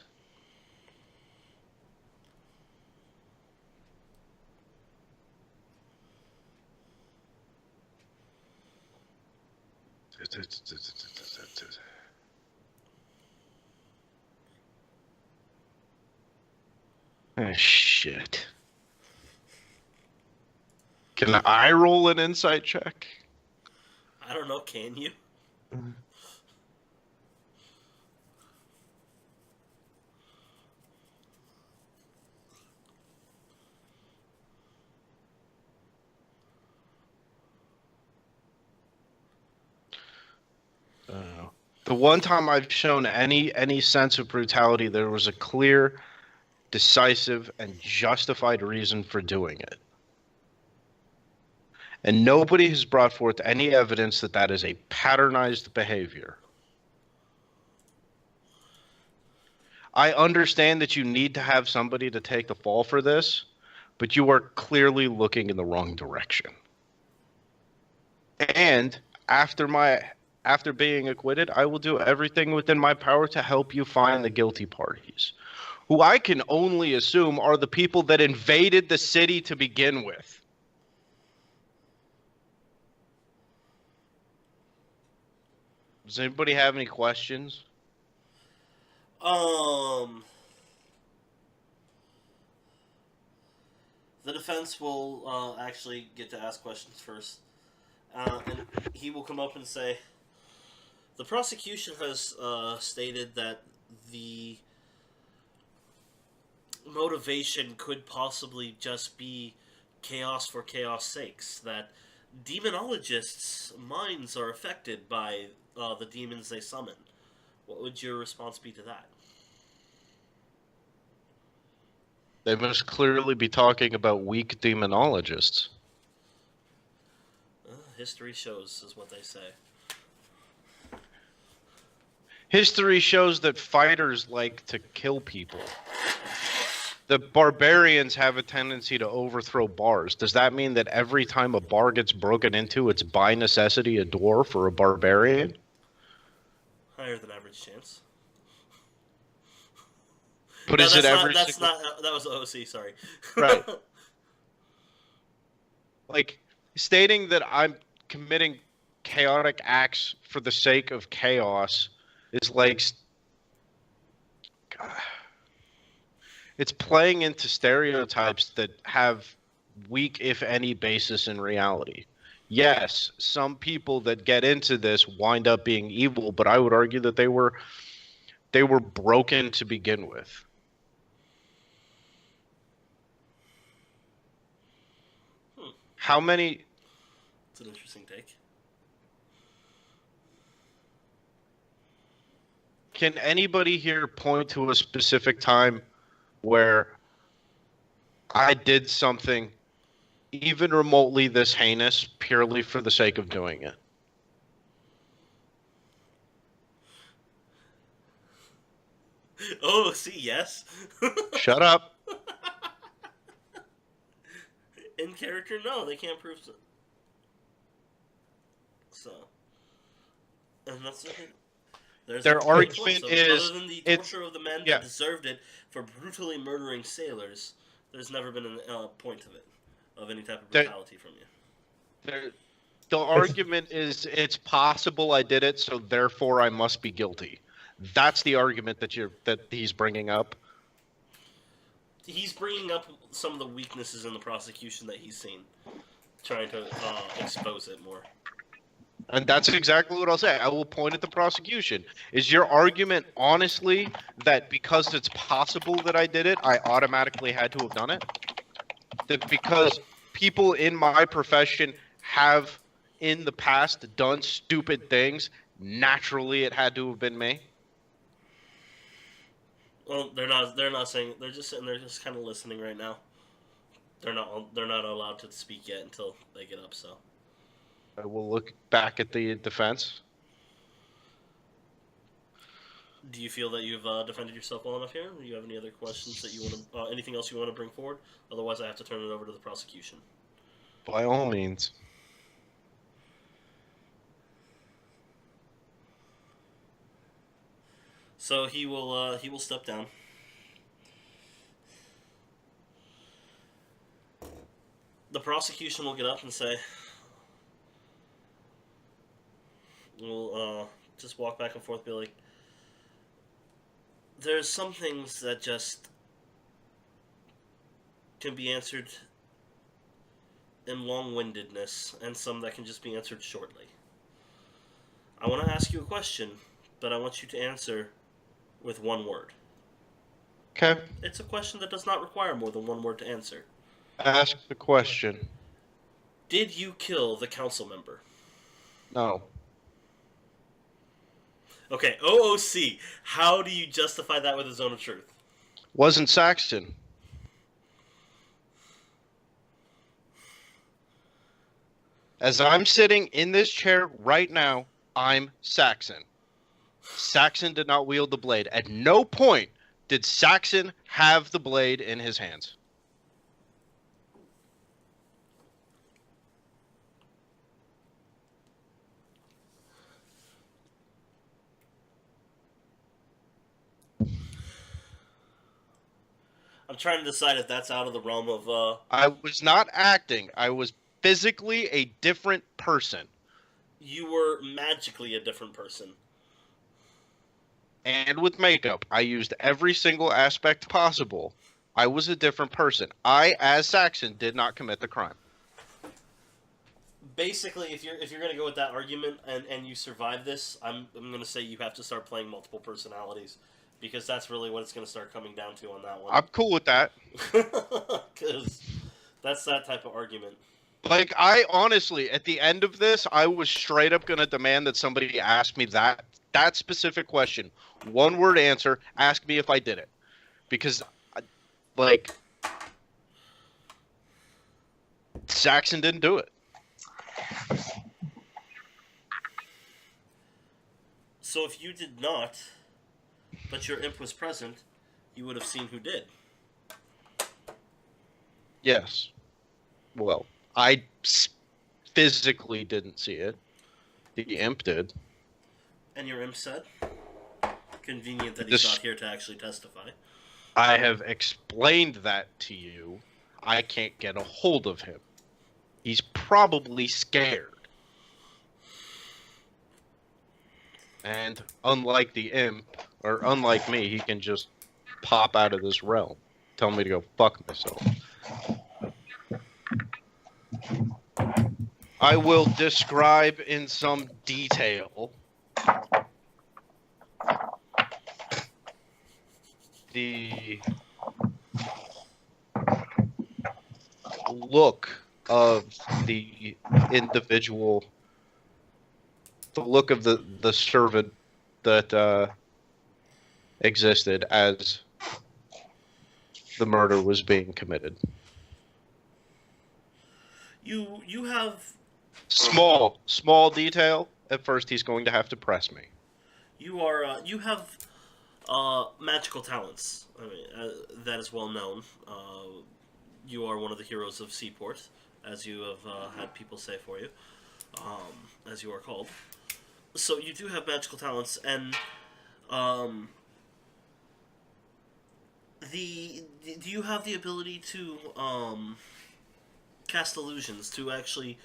Oh, shit. Can I roll an insight check? I don't know, can you? The one time I've shown any sense of brutality, there was a clear, decisive, and justified reason for doing it. And nobody has brought forth any evidence that that is a patternized behavior. I understand that you need to have somebody to take the fall for this, but you are clearly looking in the wrong direction. And after being acquitted, I will do everything within my power to help you find the guilty parties, who I can only assume are the people that invaded the city to begin with. Does anybody have any questions? The defense will actually get to ask questions first. And he will come up and say, the prosecution has stated that the motivation could possibly just be chaos for chaos' sakes, that demonologists' minds are affected by the demons they summon. What would your response be to that? They must clearly be talking about weak demonologists. History shows, is what they say. History shows that fighters like to kill people. The barbarians have a tendency to overthrow bars. Does that mean that every time a bar gets broken into, it's by necessity a dwarf or a barbarian? Higher than average chance. But no, is it every not, single... that was OC, sorry. Right. Like, stating that I'm committing chaotic acts for the sake of chaos is like... God. It's playing into stereotypes that have weak, if any, basis in reality. Yes, some people that get into this wind up being evil, but I would argue that they were broken to begin with. How many... It's an interesting take. Can anybody here point to a specific time where I did something even remotely this heinous purely for the sake of doing it? Oh, see, yes. Shut up. In character, no, they can't prove so. So, and that's the thing. Their argument is, other than the torture of the men that deserved it for brutally murdering sailors, there's never been a point of it, of any type of brutality from you. The argument is it's possible I did it, so therefore I must be guilty. That's the argument that he's bringing up. He's bringing up some of the weaknesses in the prosecution that he's seen, trying to expose it more. And that's exactly what I'll say. I will point at the prosecution. Is your argument honestly that because it's possible that I did it, I automatically had to have done it? That because people in my profession have in the past done stupid things, naturally it had to have been me? Well, they're not saying. They're just sitting there, just kind of listening right now. They're not allowed to speak yet until they get up. So I will look back at the defense. do you feel that you've defended yourself well enough here? Do you have any other questions that you want to? Anything else you want to bring forward? Otherwise, I have to turn it over to the prosecution. By all means. So he will step down. The prosecution will get up and say, we'll just walk back and forth, be like, there's some things that just can be answered in long-windedness, and some that can just be answered shortly. I want to ask you a question, but I want you to answer with one word. Okay. It's a question that does not require more than one word to answer. Ask the question. Did you kill the council member? No. Okay, OOC. How do you justify that with a zone of truth? Wasn't Saxon. As I'm sitting in this chair right now, I'm Saxon. Saxon did not wield the blade. At no point did Saxon have the blade in his hands. I'm trying to decide if that's out of the realm of... I was not acting. I was physically a different person. You were magically a different person. And with makeup, I used every single aspect possible. I was a different person. I, as Saxon, did not commit the crime. Basically, if you're going to go with that argument and you survive this, I'm going to say you have to start playing multiple personalities, because that's really what it's going to start coming down to on that one. I'm cool with that. Because that's that type of argument. Like, I honestly, at the end of this, I was straight up going to demand that somebody ask me that specific question. One word answer, ask me if I did it. Because, like, Saxon didn't do it. So if you did not, but your imp was present, you would have seen who did. Yes. Well, I physically didn't see it. The imp did. And your imp said? Convenient that he's not here to actually testify. I have explained that to you. I can't get a hold of him. He's probably scared. And unlike the imp, or unlike me, he can just pop out of this realm. Tell me to go fuck myself. I will describe in some detail the look of the individual, the look of the servant that existed as the murder was being committed. You have... Small detail. At first, he's going to have to press me. You have magical talents. I mean, that is well known. You are one of the heroes of Seaport, as you have had people say for you, as you are called. So you do have magical talents, and do you have the ability to cast illusions, to actually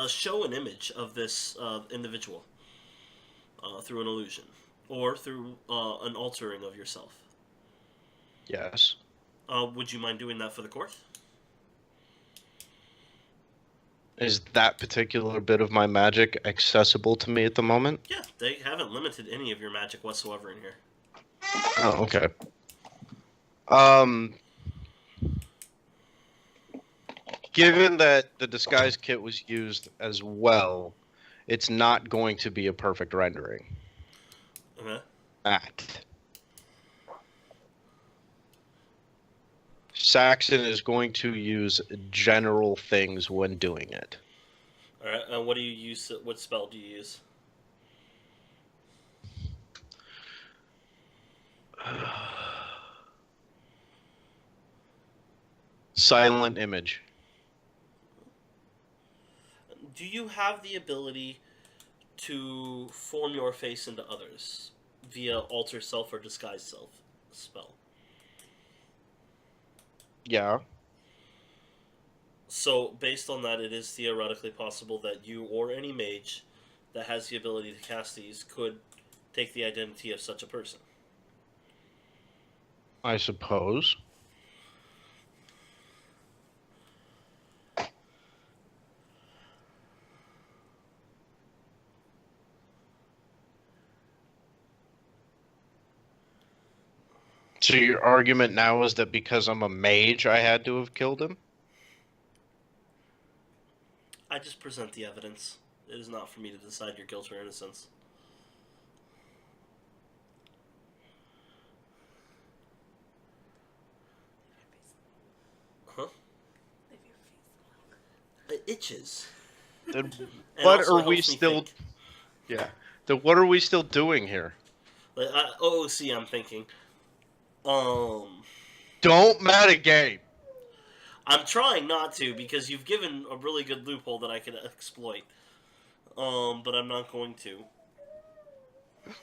show an image of this individual through an illusion or through an altering of yourself. Yes. Would you mind doing that for the court? Is that particular bit of my magic accessible to me at the moment? Yeah, they haven't limited any of your magic whatsoever in here. Oh, okay. Given that the disguise kit was used as well, it's not going to be a perfect rendering. Okay. Saxon is going to use general things when doing it. All right. And what do you use? What spell do you use? Silent image. Do you have the ability to form your face into others via alter self or disguise self spell? Yeah. So, based on that, it is theoretically possible that you or any mage that has the ability to cast these could take the identity of such a person. I suppose. So your argument now is that because I'm a mage, I had to have killed him? I just present the evidence. It is not for me to decide your guilt or innocence. Huh? It itches. Then And what also are we helps me still? think. Yeah. Then what are we still doing here? Like, OOC, I'm thinking. Don't metagame. I'm trying not to because you've given a really good loophole that I could exploit. But I'm not going to.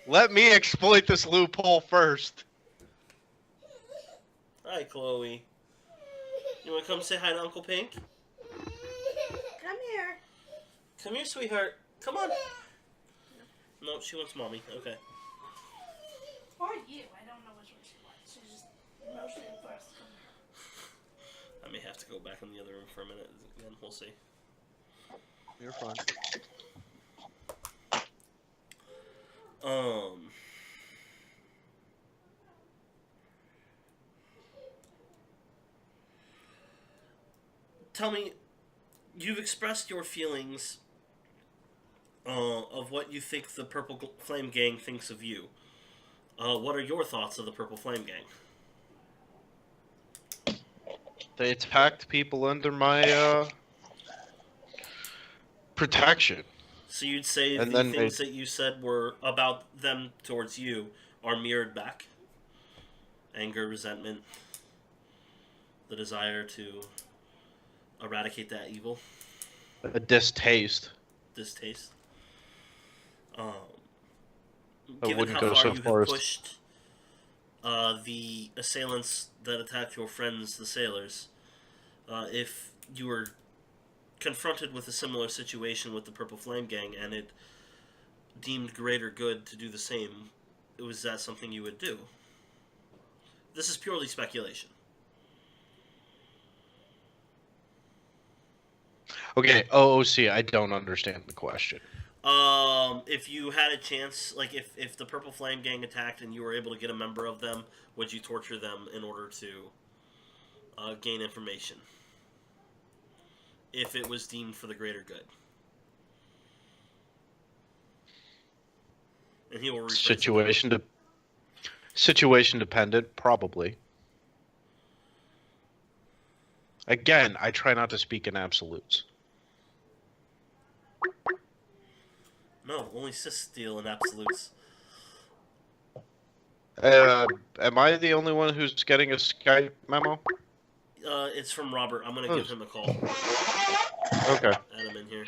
Let me exploit this loophole first. Hi, Chloe. You want to come say hi to Uncle Pink? Come here. Come here, sweetheart. Come on. No, she wants mommy. Okay. Or you. I don't know which one she wants. She's just motioning for us to come here. I may have to go back in the other room for a minute. Again, we'll see. You're fine. Tell me, you've expressed your feelings of what you think the Purple Flame Gang thinks of you. What are your thoughts of the Purple Flame Gang? They attacked people under my protection. So you'd say And the then things that you said were about them towards you are mirrored back? Anger, resentment, the desire to eradicate that evil? A distaste. Distaste? I Given wouldn't how go far so you far have as pushed the assailants that attacked your friends, the sailors, if you were confronted with a similar situation with the Purple Flame Gang and it deemed greater good to do the same, was that something you would do? This is purely speculation. Okay, OOC, I don't understand the question. If you had a chance, like if the Purple Flame Gang attacked and you were able to get a member of them, would you torture them in order to gain information? If it was deemed for the greater good. And he will rephrase Situation dependent, probably. Again, I try not to speak in absolutes. No, only cis deal in absolutes. Am I the only one who's getting a Skype memo? It's from Robert. I'm gonna give him a call. Okay. Add him in here.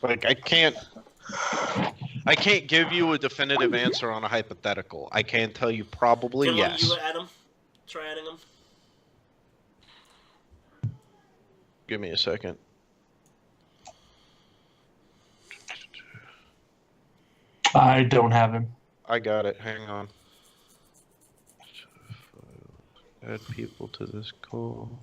Like, I can't give you a definitive answer on a hypothetical. I can tell you probably Can yes. you add him? Try adding them. Give me a second. I don't have him. I got it. Hang on. Add people to this call.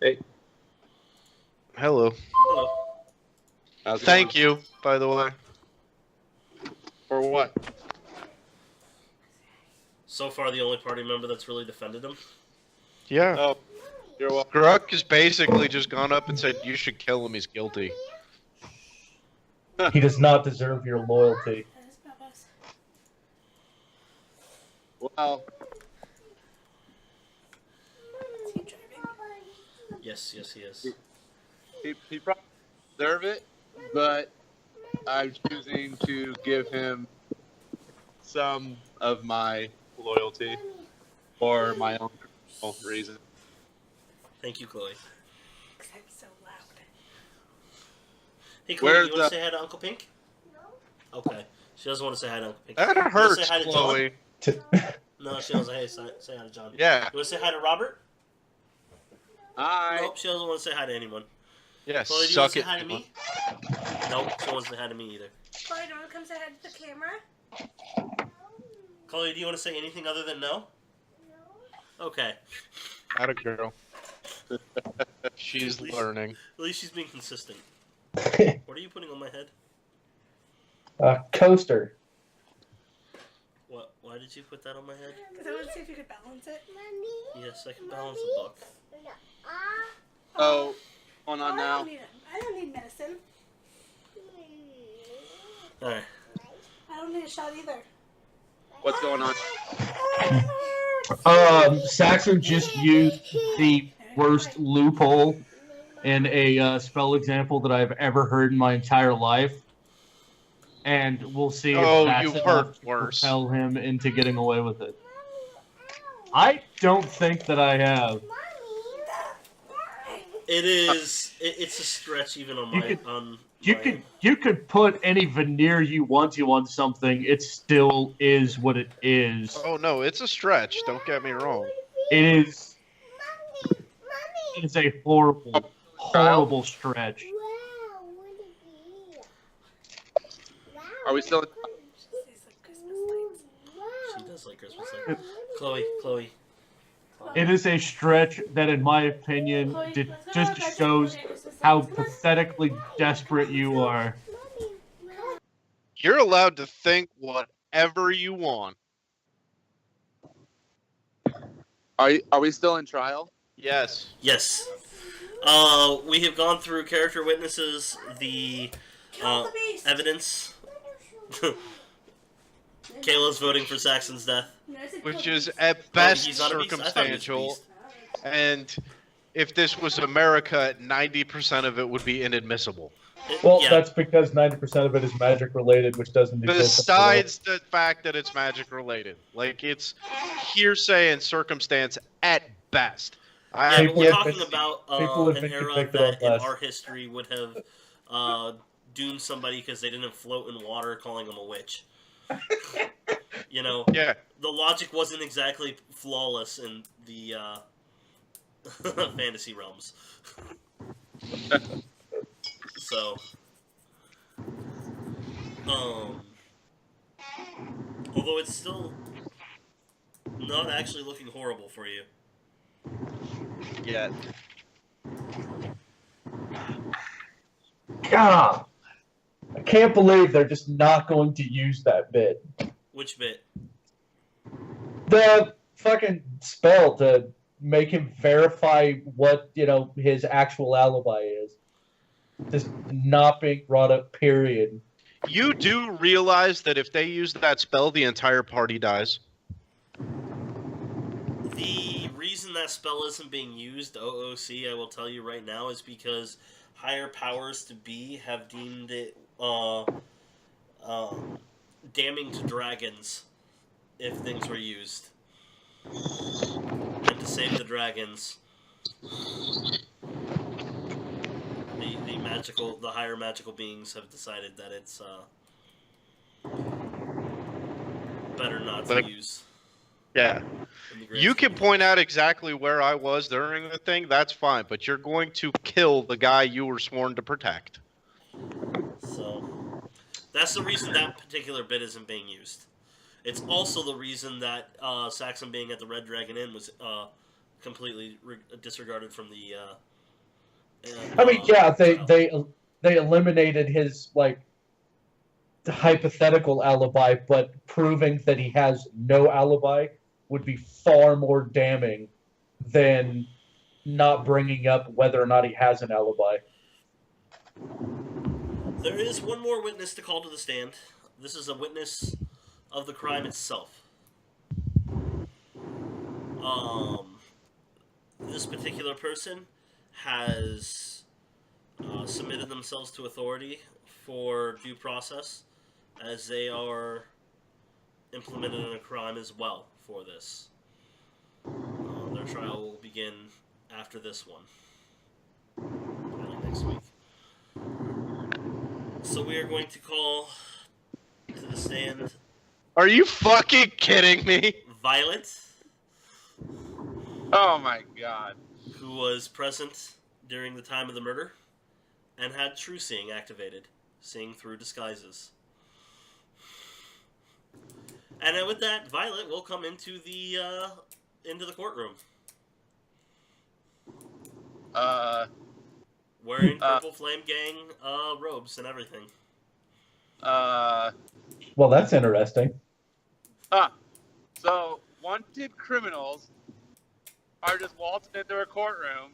Hey. Hello. Hello. How's it Thank going? you, by the way. For what? So far, the only party member that's really defended him. Yeah. Oh, you're welcome. Gruk has basically just gone up and said, you should kill him, he's guilty. He does not deserve your loyalty. That is Papa's. Well, Is he driving? Yes, he is. he probably deserve it, but I'm choosing to give him some of my loyalty for my own personal reason. Thank you, Chloe. Because I'm so loud. Hey, Chloe, Where's you want to the- say hi to Uncle Pink? No. Okay. She doesn't want to say hi to Uncle Pink. That You wanna hurts, say hi to John? Chloe. No, she doesn't. Hey, say hi to John. Yeah. You want to say hi to Robert? Hi. Nope, she doesn't want to say hi to anyone. Yeah, Chloe, do you want suck to say it. hi to me? Nope, she doesn't want to say hi to me either. Chloe, do you want to come say hi to the camera? Chloe, do you want to say anything other than no? No. Okay. Atta girl. She's learning. At least she's being consistent. What are you putting on my head? Coaster. What? Why did you put that on my head? Because I wanted to see if you could balance it. Yes, I can balance the book. So, going Oh, on now. I don't need medicine. Alright. I don't need a shot either. What's going on? Saxon just used the worst loophole in a spell example that I've ever heard in my entire life. And we'll see Oh, if that's you've enough heard to worse. propel him into getting away with it. I don't think that I have. It is. It's a stretch even on my. You could put any veneer you want to on something. It still is what it is. Oh no, it's a stretch. Don't get me wrong. It is. It's a horrible stretch. Are we still? She does like Christmas lights. Chloe. It is a stretch that, in my opinion, just shows how pathetically desperate you are. You're allowed to think whatever you want. Are we still in trial? Yes. Yes. We have gone through character witnesses, the evidence. Kayla's voting for Saxon's death. Which is at best he's not a beast? I thought he was a circumstantial. beast. And if this was America, 90% of it would be inadmissible. Well, Yeah. that's because 90% of it is magic related, which doesn't exist. Besides the fact that it's magic related. Like, it's hearsay and circumstance at best. Yeah, but we're Yeah, talking but about people have an been era convicted that of in less. our history would have doomed somebody because they didn't float in water, calling them a witch. You know, Yeah. the logic wasn't exactly flawless in the fantasy realms. So, although it's still not actually looking horrible for you. Yet. God, I can't believe they're just not going to use that bit. Which bit? The fucking spell to make him verify what, his actual alibi is. Just not being brought up, period. You do realize that if they use that spell, the entire party dies? The reason that spell isn't being used, OOC, I will tell you right now, is because higher powers to be have deemed it damning to dragons if things were used. And to save the dragons, the higher magical beings have decided that it's better not to use. Yeah. You can point out exactly where I was during the thing, that's fine, but you're going to kill the guy you were sworn to protect. So, that's the reason that particular bit isn't being used. It's also the reason that Saxon being at the Red Dragon Inn was completely disregarded from the. I mean, yeah, trial. they eliminated his like hypothetical alibi, but proving that he has no alibi would be far more damning than not bringing up whether or not he has an alibi. There is one more witness to call to the stand. This is a witness of the crime itself. This particular person has submitted themselves to authority for due process, as they are implemented in a crime as well for this. Their trial will begin after this one, early next week. So we are going to call to the stand. Are you fucking kidding me? Violet. Oh my god. Who was present during the time of the murder and had true seeing activated, seeing through disguises. And then with that, Violet will come into the courtroom. Wearing Purple Flame Gang robes and everything. Well, that's interesting. So wanted criminals are just waltzing into a courtroom.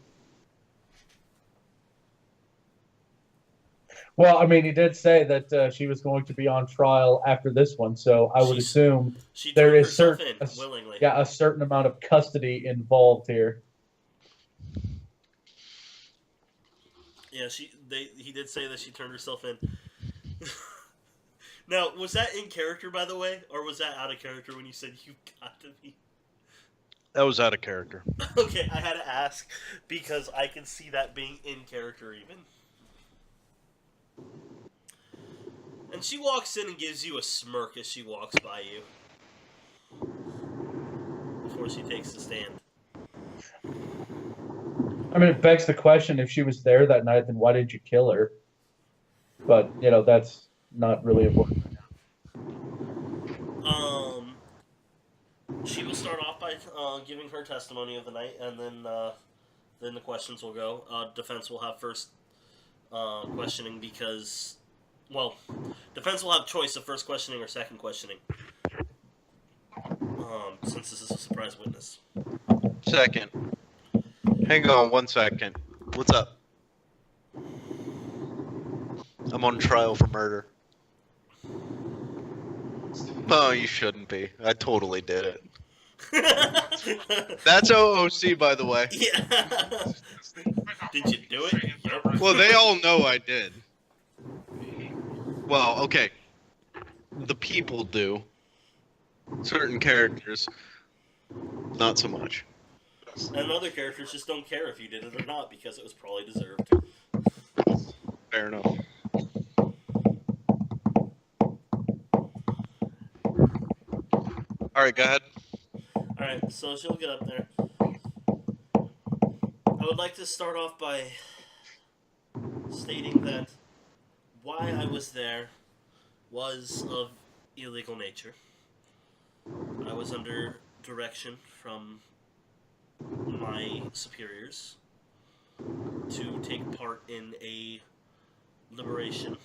Well, I mean, he did say that she was going to be on trial after this one, so I would assume there is willingly. a certain amount of custody involved here. Yeah, he did say that she turned herself in. Now, was that in character, by the way, or was that out of character when you said you got to be? That was out of character. Okay, I had to ask because I can see that being in character even. And she walks in and gives you a smirk as she walks by you before she takes the stand. I mean, it begs the question, if she was there that night, then why did you kill her? But, you know, that's not really important. She will start off by giving her testimony of the night, and then the questions will go. Defense will have first questioning because, well, defense will have choice of first questioning or second questioning. Since this is a surprise witness. Second. Hang on 1 second. What's up? I'm on trial for murder. No, you shouldn't be. I totally did it. That's OOC, by the way. Yeah. Did you do it? Yep. Well, they all know I did. Well, okay. The people do. Certain characters, not so much. And other characters just don't care if you did it or not because it was probably deserved. Fair enough. Alright, go ahead. Alright, so she'll get up there. I would like to start off by stating that why I was there was of illegal nature. I was under direction from my superiors to take part in a liberation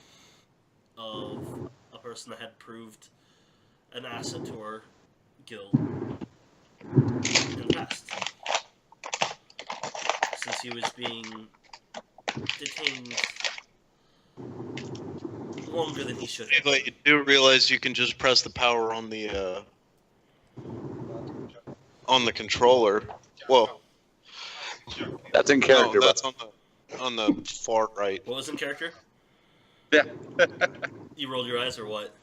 of a person that had proved an asset to our guild in the past. Since he was being detained longer than he should have. But you do realize you can just press the power on the controller. Whoa. That's in character. No, that's on the far right. What was in character? Yeah. You rolled your eyes or what?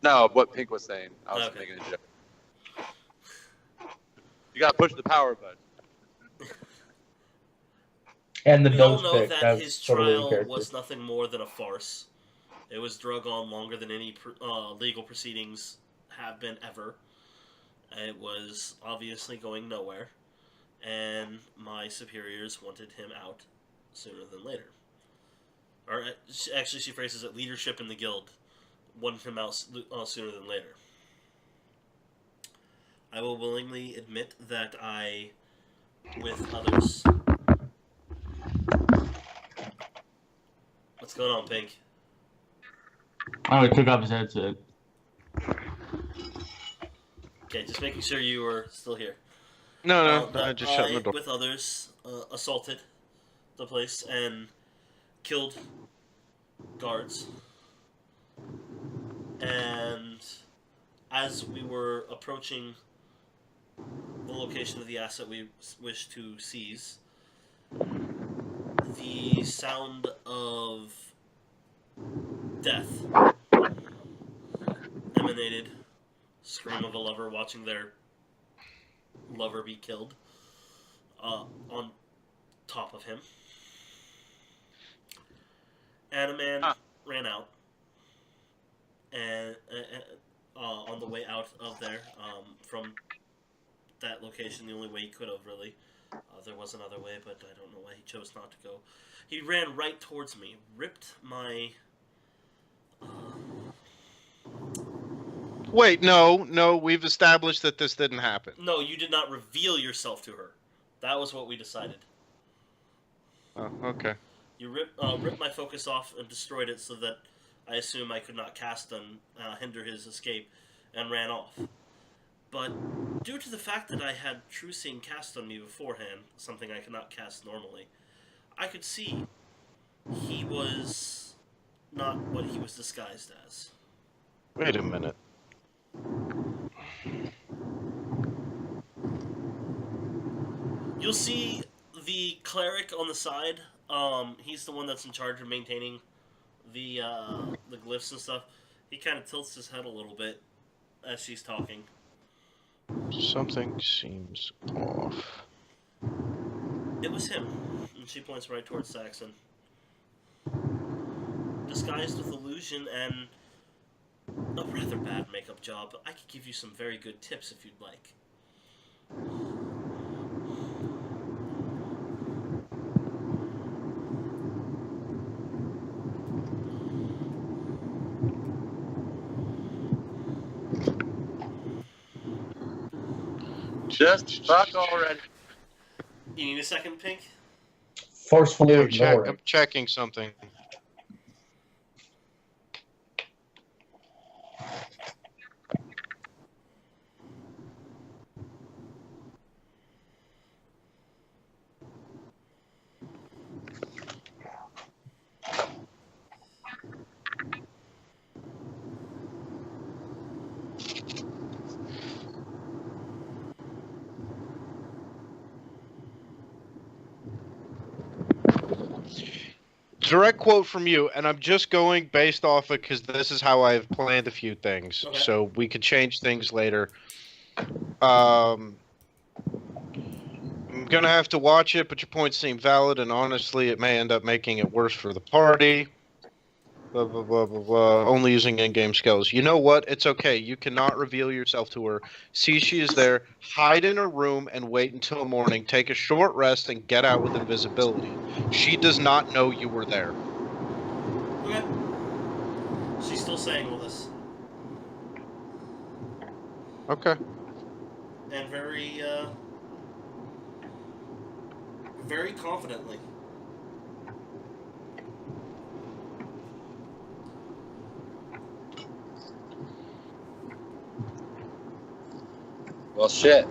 No, what Pink was saying. I was making a joke. You gotta push the power button. And the We all nose know pick. that That's his totally in trial character. was nothing more than a farce. It was drug on longer than any legal proceedings have been ever. It was obviously going nowhere, and my superiors wanted him out sooner than later. Or actually, she phrases it: leadership in the guild wanted him out sooner than later. I will willingly admit that I, with others. What's going on, Pink? Oh, he took off his headset. Okay, just making sure you were still here. No, That I just shut the door. with others, assaulted the place and killed guards. And as we were approaching the location of the asset we wish to seize, the sound of death emanated. Scream of a lover watching their lover be killed on top of him. And a man ran out, and on the way out of there, from that location, the only way he could have, really. There was another way, but I don't know why he chose not to go. He ran right towards me, ripped my... Wait, no, we've established that this didn't happen. No, you did not reveal yourself to her. That was what we decided. Oh, okay. You ripped my focus off and destroyed it so that I assume I could not cast and hinder his escape, and ran off. But due to the fact that I had True Seeing cast on me beforehand, something I could not cast normally, I could see he was not what he was disguised as. Wait a minute. You'll see the cleric on the side. He's the one that's in charge of maintaining the glyphs and stuff. He kind of tilts his head a little bit as she's talking. Something seems off. It was him, and she points right towards Saxon. Disguised with illusion and a rather bad makeup job, but I could give you some very good tips if you'd like. Just fuck already. You need a second, Pink? Forcefully I'm ignoring. checking something. Direct quote from you, and I'm just going based off of because this is how I've planned a few things, Okay. so we could change things later. I'm gonna have to watch it, but your points seem valid, and honestly, it may end up making it worse for the party. Blah, blah, blah, blah, blah. Only using in-game skills. You know what? It's okay. You cannot reveal yourself to her. See she is there. Hide in her room and wait until morning. Take a short rest and get out with invisibility. She does not know you were there. Okay. She's still saying all this. Okay. And very confidently. Well, shit.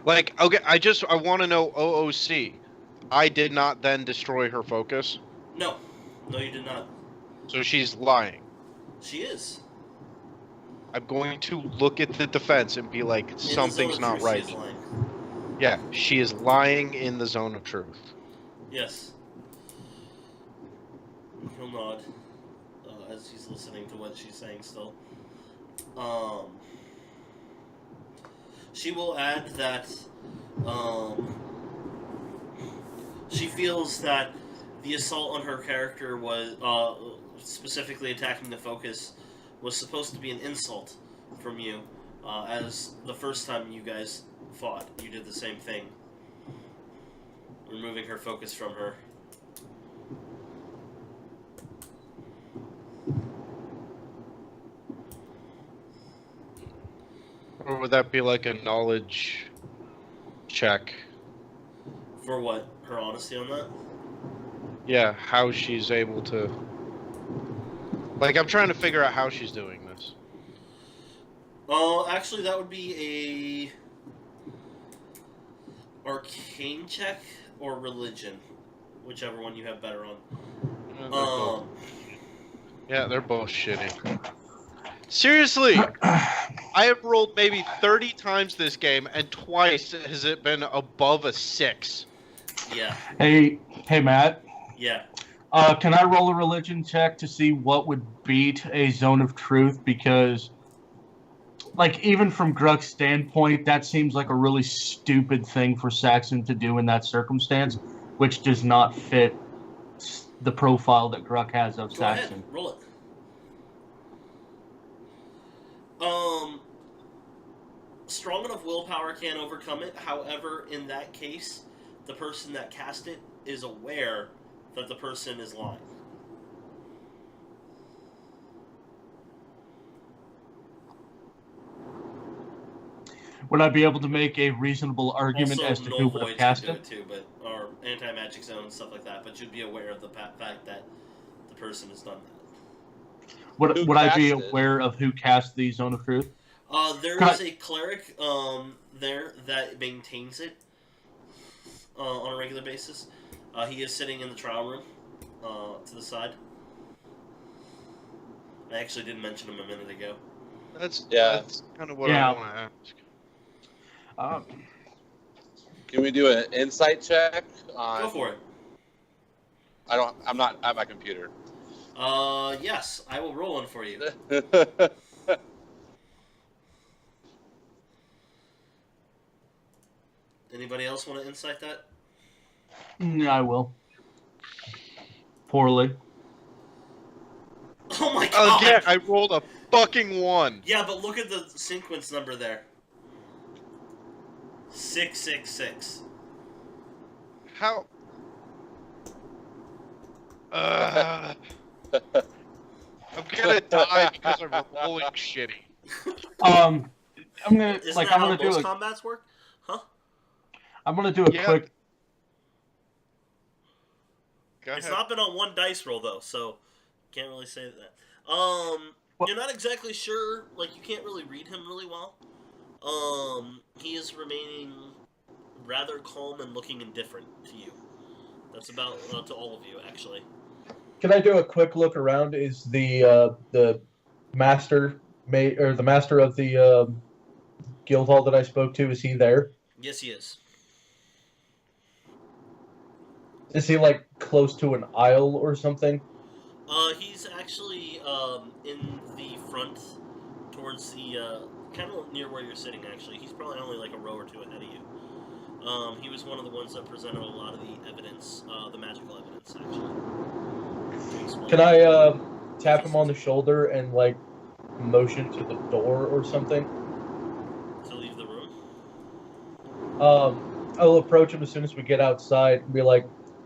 Like, okay, I want to know OOC. I did not then destroy her focus. No, you did not. So she's lying. She is. I'm going to look at the defense and be like, In something's the zone of not truth, right. She is lying. Yeah, she is lying in the zone of truth. Yes. He'll nod as he's listening to what she's saying still. She will add that She feels that the assault on her character was, specifically attacking the focus, was supposed to be an insult from you, as the first time you guys fought, you did the same thing, removing her focus from her. Or would that be like a knowledge check? For what? Her honesty on that? Yeah, how she's able to... Like, I'm trying to figure out how she's doing this. Actually, that would be a arcane check or religion, whichever one you have better on. Yeah, they're both shitty. Seriously, I have rolled maybe 30 times this game, and twice has it been above a 6. Yeah. Hey, Matt. Yeah. Can I roll a religion check to see what would beat a zone of truth? Because, like, even from Gruck's standpoint, that seems like a really stupid thing for Saxon to do in that circumstance, which does not fit the profile that Gruck has of Saxon. Go ahead, roll it. Strong enough willpower can overcome it. However, in that case, the person that cast it is aware that the person is lying. Would I be able to make a reasonable argument also, as to null who would have voids cast can it? do it too, or anti-magic zone and stuff like that. But you'd be aware of the fact that the person has done that. Would I be aware of who cast the Zone of Truth? There is a cleric there that maintains it on a regular basis. He is sitting in the trial room to the side. I actually did mention him a minute ago. That's kind of what Yeah. I want to ask. Can we do an insight check on... Go for it. I'm not at my computer. Yes, I will roll one for you. Anybody else want to insight that? I will. Poorly. Oh my god! Again, I rolled a fucking 1. Yeah, but look at the sequence number there. 666. How? I'm gonna die because I'm rolling shitty. I'm gonna Isn't like that I'm how gonna do most a combats work? Huh? I'm gonna do a quick. It's not been on one dice roll though, so can't really say that. You're not exactly sure. Like you can't really read him really well. He is remaining rather calm and looking indifferent to you. That's about to all of you actually. Can I do a quick look around? Is the master the master of the guild hall that I spoke to? Is he there? Yes, he is. Is he like close to an aisle or something? He's actually in the front, towards the kind of near where you're sitting. Actually, he's probably only like a row or two ahead of you. He was one of the ones that presented a lot of the evidence, the magical evidence, actually. Can I tap him on the shoulder and like motion to the door or something? To leave the room? I'll approach him as soon as we get outside and be like,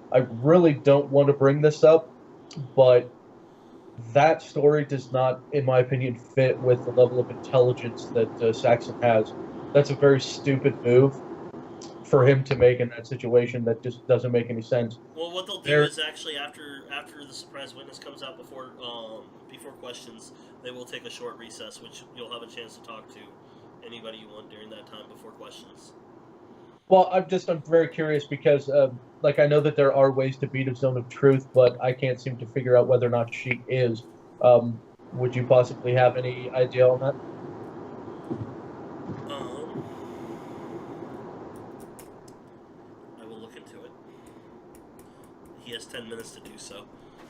I really don't want to bring this up, but that story does not, in my opinion, fit with the level of intelligence that Saxon has. That's a very stupid move for him to make in that situation. That just doesn't make any sense. Well, what they'll do is actually after the surprise witness comes out before questions, they will take a short recess, which you'll have a chance to talk to anybody you want during that time before questions. Well, I'm very curious because, like, I know that there are ways to beat a Zone of Truth, but I can't seem to figure out whether or not she is. Would you possibly have any idea on that? I will look into it. He has 10 minutes to do so.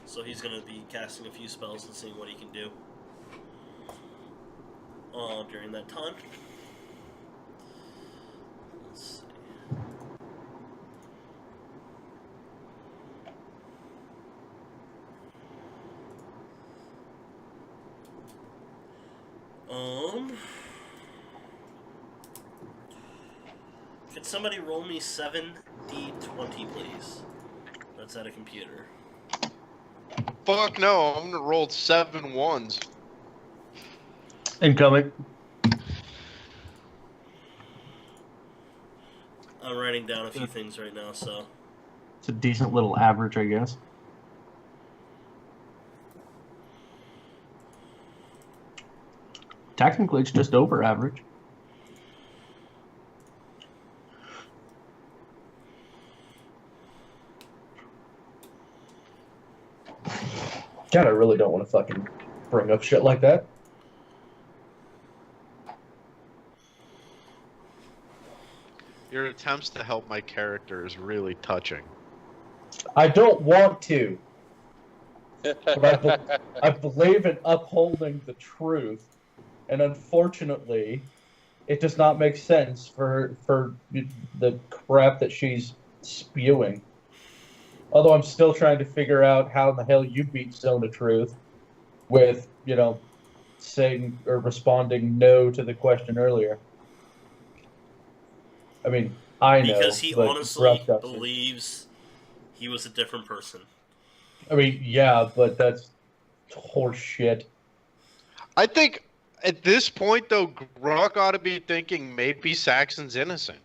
So he's going to be casting a few spells and seeing what he can do during that time. Let's see. Could somebody roll me 7d20, please? That's at a computer. Fuck no, I'm gonna roll 7 ones. Incoming. I'm writing down a few things right now, so... It's a decent little average, I guess. Technically, it's just over average. God, I really don't want to fucking bring up shit like that. Your attempts to help my character is really touching. I don't want to. But I believe in upholding the truth, and unfortunately, it does not make sense for the crap that she's spewing. Although I'm still trying to figure out how in the hell you beat Zone of Truth with, saying or responding no to the question earlier. I mean, I know. Because he honestly believes he was a different person. I mean, yeah, but that's horse shit. I think at this point, though, Gruck ought to be thinking maybe Saxon's innocent.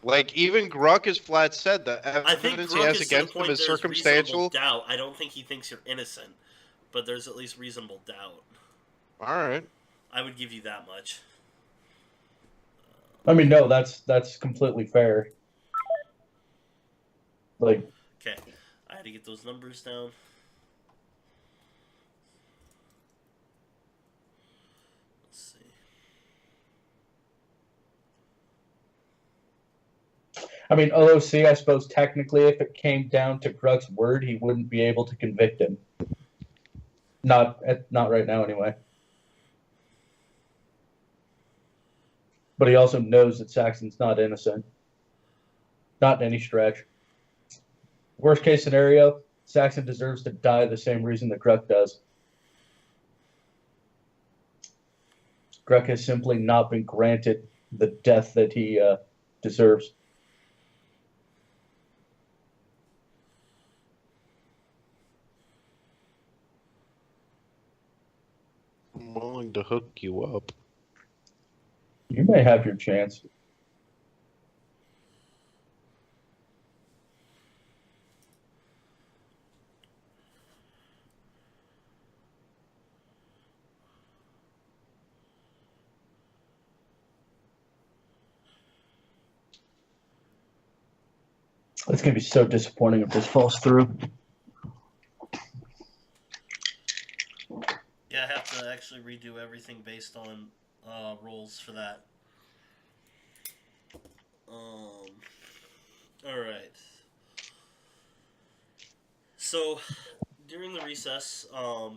Like, even Gruck has flat said that evidence he has against him is circumstantial. Doubt. I don't think he thinks you're innocent, but there's at least reasonable doubt. Alright. I would give you that much. I mean, no, that's completely fair. Like, okay, I had to get those numbers down. Let's see. I mean, OOC, I suppose technically if it came down to Gruck's word, he wouldn't be able to convict him. Not right now, anyway. But he also knows that Saxon's not innocent. Not in any stretch. Worst case scenario, Saxon deserves to die the same reason that Gruck does. Gruck has simply not been granted the death that he deserves. I'm willing to hook you up. You may have your chance. It's going to be so disappointing if this falls through. Yeah, I have to actually redo everything based on rolls for that. Alright. So, during the recess,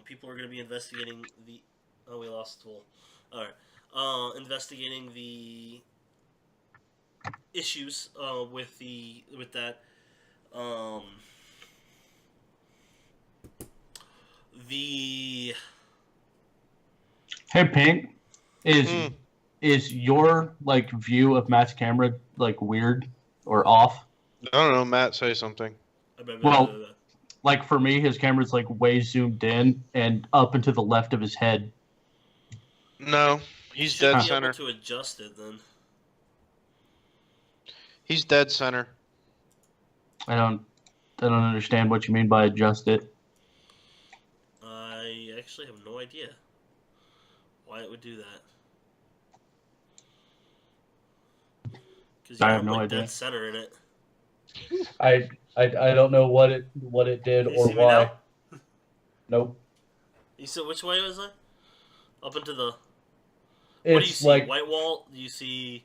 people are going to be investigating the... Oh, we lost Tool. Alright. Investigating the issues with that. The... Hey, Pink, is your view of Matt's camera weird or off? I don't know, Matt, say something. Well, for me, his camera's way zoomed in and up and to the left of his head. No, he's dead center. Able to adjust it then. He's dead center. I don't understand what you mean by adjust it. I actually have no idea why it would do that. Because you I have no idea. Dead center in it. I don't know what it did or why. Nope. You said which way was it? Up into the. It's what do you see? White wall? Do you see?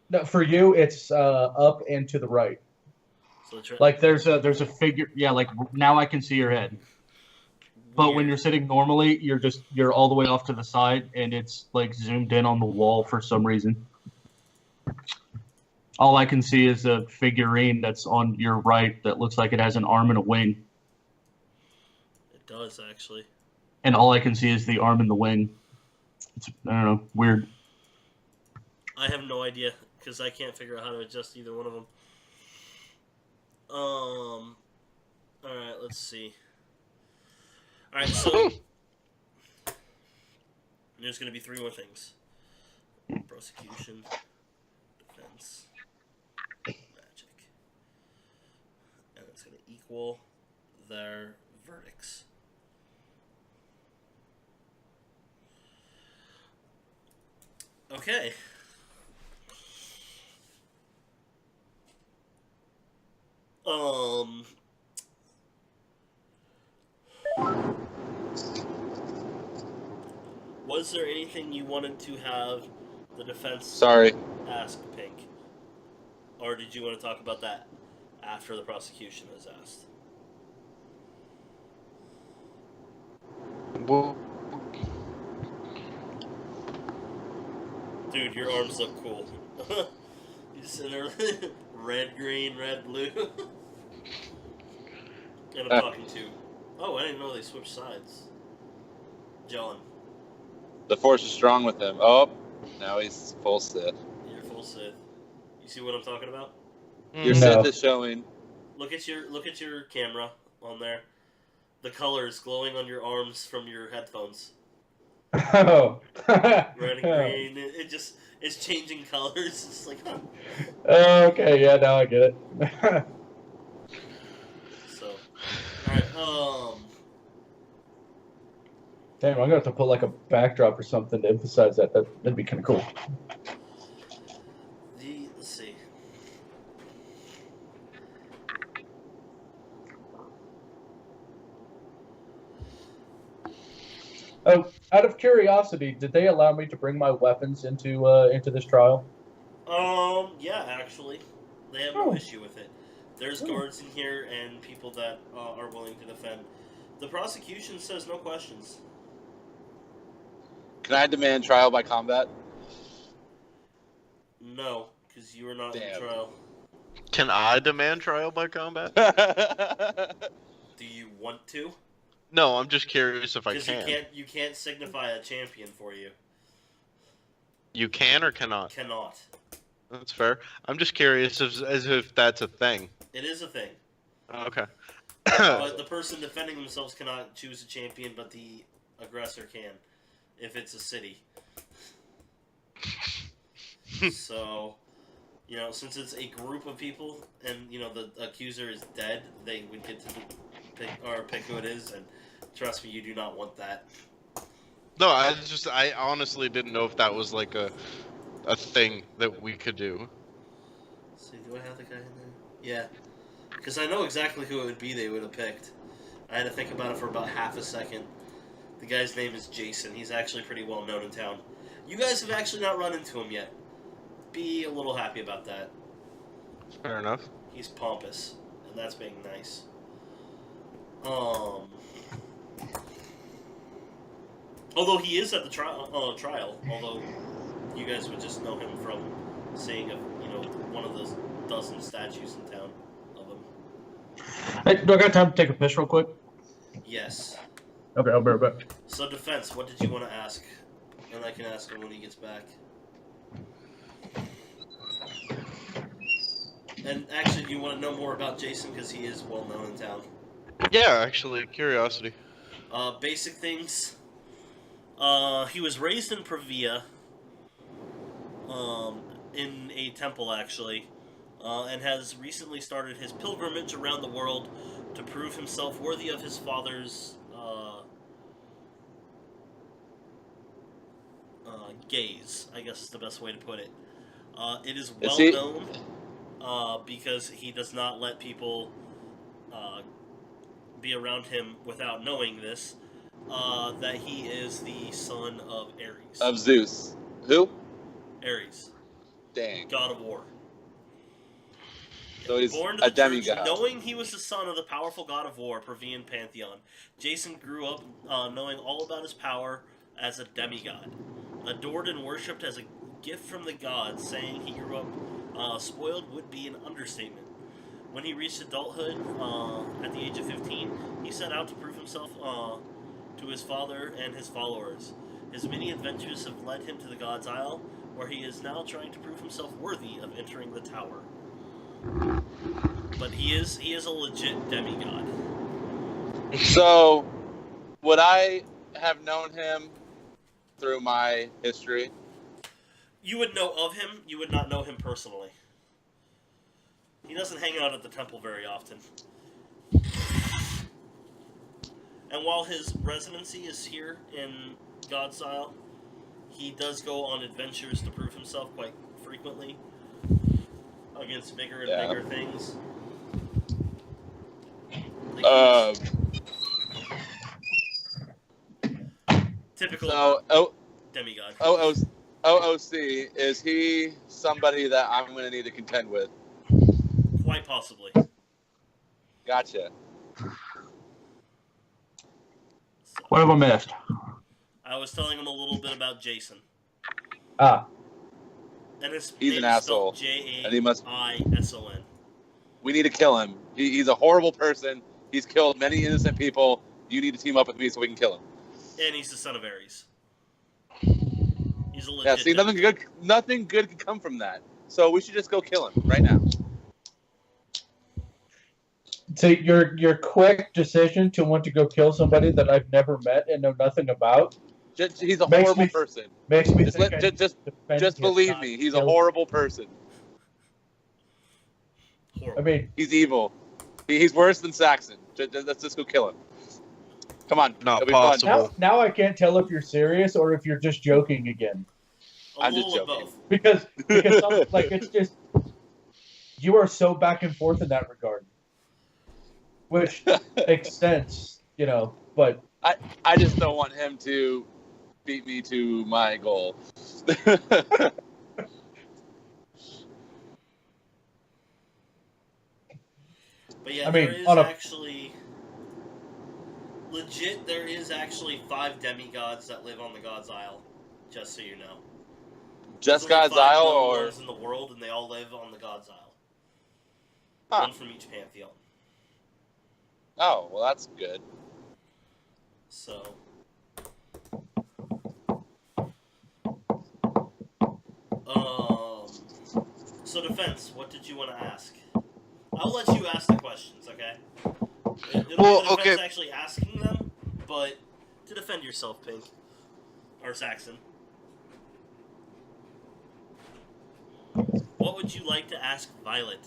No, for you, it's up and to the right. So there's a figure. Yeah, now I can see your head. But when you're sitting normally, you're all the way off to the side, and it's zoomed in on the wall for some reason. All I can see is a figurine that's on your right that looks like it has an arm and a wing. It does, actually. And all I can see is the arm and the wing. It's, I don't know, weird. I have no idea, because I can't figure out how to adjust either one of them. Alright, let's see. Alright, so there's going to be 3 more things. Prosecution, defense, magic. And it's going to equal their verdicts. Okay. Was there anything you wanted to have the defense ask Pink? Or did you want to talk about that after the prosecution is asked? Well, Dude, your arms look cool. You just sit there, red, green, red, blue. And I'm talking to... Oh, I didn't know they switched sides. John. The force is strong with him. Oh, now he's full Sith. You're full Sith. You see what I'm talking about? Your Sith is showing. Look at your camera on there. The colors glowing on your arms from your headphones. Oh. Red and green. It's changing colors. It's like, huh. Okay, yeah, now I get it. So, alright, Damn, I'm gonna have to put like a backdrop or something to emphasize that. That'd be kind of cool. let's see. Oh, out of curiosity, did they allow me to bring my weapons into this trial? Yeah, actually, they have no issue with it. There's guards in here and people that are willing to defend. The prosecution says no questions. Can I demand trial by combat? No, because you are not in trial. Can I demand trial by combat? Do you want to? No, I'm just curious if I Because you can't signify a champion for you. You can or cannot? Cannot. That's fair. I'm just curious as if that's a thing. It is a thing. Okay. But the person defending themselves cannot choose a champion, but the aggressor can, if it's a city. So, since it's a group of people, and the accuser is dead, they would get to pick who it is, and trust me, you do not want that. No, I honestly didn't know if that was like a thing that we could do. See, do I have the guy in there? Yeah. Because I know exactly who it would be they would have picked. I had to think about it for about half a second. The guy's name is Jason. He's actually pretty well known in town. You guys have actually not run into him yet. Be a little happy about that. Fair enough. He's pompous, and that's being nice. Although he is at the trial, although you guys would just know him from seeing one of those dozen statues in town of him. Hey, do I got time to take a piss real quick? Yes. Okay, I'll be right back. So, defense, what did you want to ask? And I can ask him when he gets back. And actually, do you want to know more about Jason? Because he is well known in town. Yeah, actually, curiosity. Basic things. He was raised in Pangaea, in a temple, actually, and has recently started his pilgrimage around the world to prove himself worthy of his father's gaze, I guess is the best way to put it. It is well known because he does not let people be around him without knowing this, that he is the son of Ares. Of Zeus. Who? Ares. Dang. God of War. So he's born to a the demigod. church, knowing he was the son of the powerful god of war, Pravian pantheon, Jason grew up knowing all about his power as a demigod. Adored and worshipped as a gift from the gods, saying he grew up spoiled would be an understatement. When he reached adulthood, at the age of 15, he set out to prove himself to his father and his followers. His many adventures have led him to the God's Isle, where he is now trying to prove himself worthy of entering the tower. But he is a legit demigod. So, would I have known him through my history? You would know of him. You would not know him personally. He doesn't hang out at the temple very often. And while his residency is here in God's Isle, he does go on adventures to prove himself quite frequently against bigger and bigger things. Typical demigod. OOC, is he somebody that I'm going to need to contend with? Quite possibly. Gotcha. What have I missed? I was telling him a little bit about Jason. Ah. And his he's name an is asshole. Jaison. We need to kill him. He's a horrible person. He's killed many innocent people. You need to team up with me so we can kill him. And he's the son of Ares. He's a legit. Yeah, see, nothing good can come from that. So we should just go kill him right now. So your quick decision to want to go kill somebody that I've never met and know nothing about. He's a horrible person. Makes me just believe me. He's a horrible person. Horrible. I mean, he's evil. He's worse than Saxon. Let's just go kill him. Come on. Not possible. Now I can't tell if you're serious or if you're just joking again. I'm just joking. Because like it's just you are so back and forth in that regard. Which makes sense, but I just don't want him to beat me to my goal. But yeah, there is actually 5 demigods that live on the God's Isle, just so you know. Just God's Isle, or ones in the world, and they all live on the God's Isle. Huh. One from each pantheon. Oh, well, that's good. So. So defense, what did you want to ask? I'll let you ask the questions, okay? It'll be the defense actually asking them, but to defend yourself, Pink. Or Saxon. What would you like to ask Violet?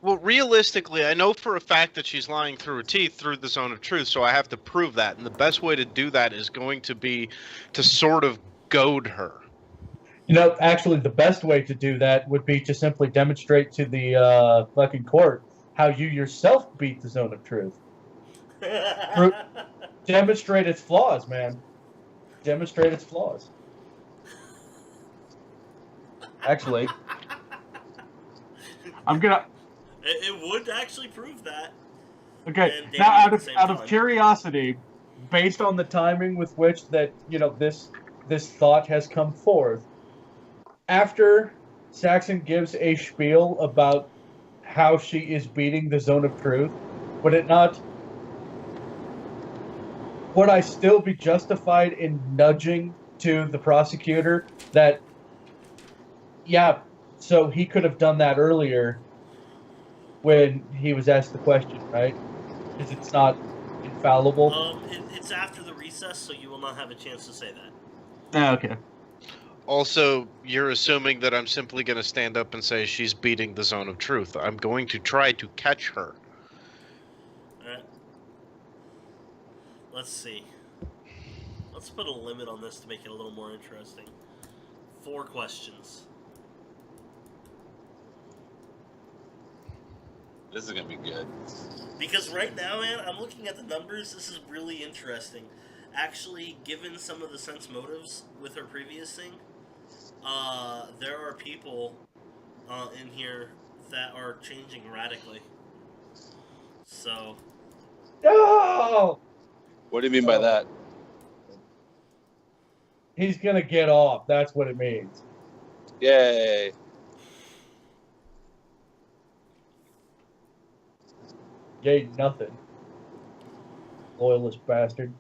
Well, realistically, I know for a fact that she's lying through her teeth through the zone of truth, so I have to prove that. And the best way to do that is going to be to sort of goad her. Actually, the best way to do that would be to simply demonstrate to the fucking court how you yourself beat the zone of truth. Demonstrate its flaws, man. Demonstrate its flaws. Actually, I'm gonna. It would actually prove that. Okay, now out of curiosity, based on the timing with which that this thought has come forth, after Saxon gives a spiel about how she is beating the zone of truth, would I still be justified in nudging to the prosecutor that, yeah, so he could have done that earlier when he was asked the question, right? Because it's not infallible. It's after the recess, so you will not have a chance to say that. Okay. Also, you're assuming that I'm simply going to stand up and say she's beating the zone of truth. I'm going to try to catch her. Alright. Let's see. Let's put a limit on this to make it a little more interesting. 4 questions. This is going to be good. Because right now, man, I'm looking at the numbers. This is really interesting. Actually, given some of the sense motives with her previous thing, there are people in here that are changing radically. So. No! What do you mean by that? He's gonna get off. That's what it means. Yay. Yay, nothing. loyalist bastard.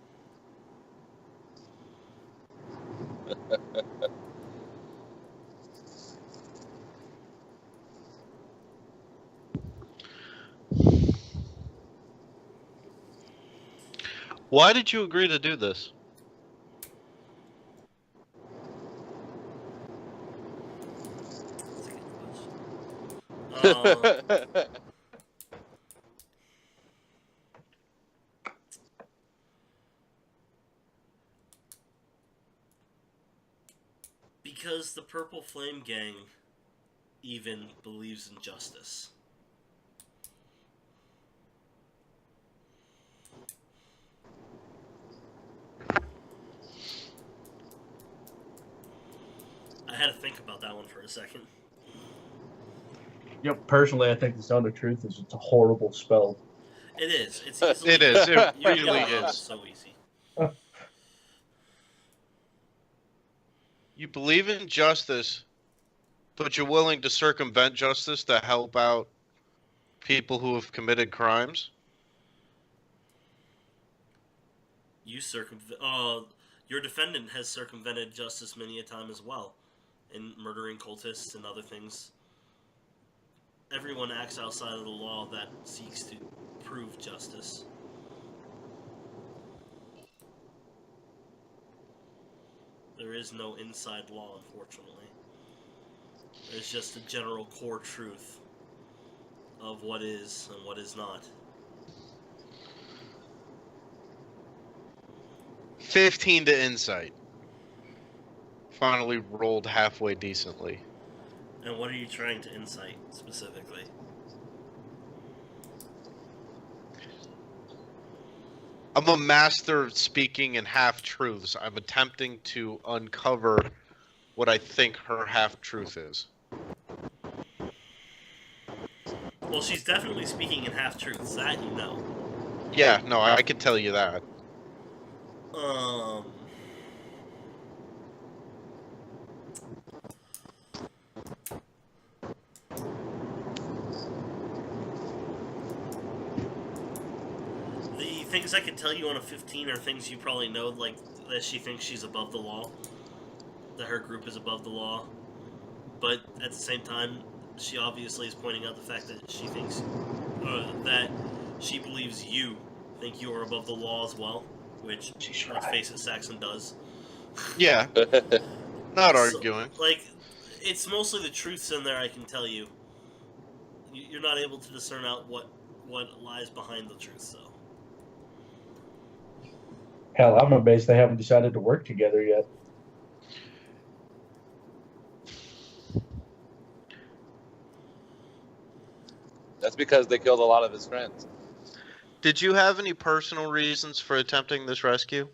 Why did you agree to do this? Because the Purple Flame Gang even believes in justice. I had to think about that one for a second. Yep, personally, I think the Sound of Truth is just a horrible spell. It is. It's easily. It is. It You really can go wrong. is. It's so easy. You believe in justice, but you're willing to circumvent justice to help out people who have committed crimes? Your defendant has circumvented justice many a time as well, in murdering cultists and other things. Everyone acts outside of the law that seeks to prove justice. There is no inside law, unfortunately. There's just a general core truth of what is and what is not. 15 to insight. Finally rolled halfway decently. And what are you trying to insight, specifically? I'm a master of speaking in half-truths. I'm attempting to uncover what I think her half-truth is. Well, she's definitely speaking in half-truths, that you know. Yeah, no, I can tell you that. The things I can tell you on a 15 are things you probably know, like that she thinks she's above the law, that her group is above the law, but at the same time, she obviously is pointing out the fact that she thinks that she believes you think you are above the law as well, which, let's face it, Saxon does. Yeah. Not arguing. Like, it's mostly the truths in there, I can tell you. You're not able to discern out what lies behind the truths, though. Hell, I'm amazed they haven't decided to work together yet. That's because they killed a lot of his friends. Did you have any personal reasons for attempting this rescue?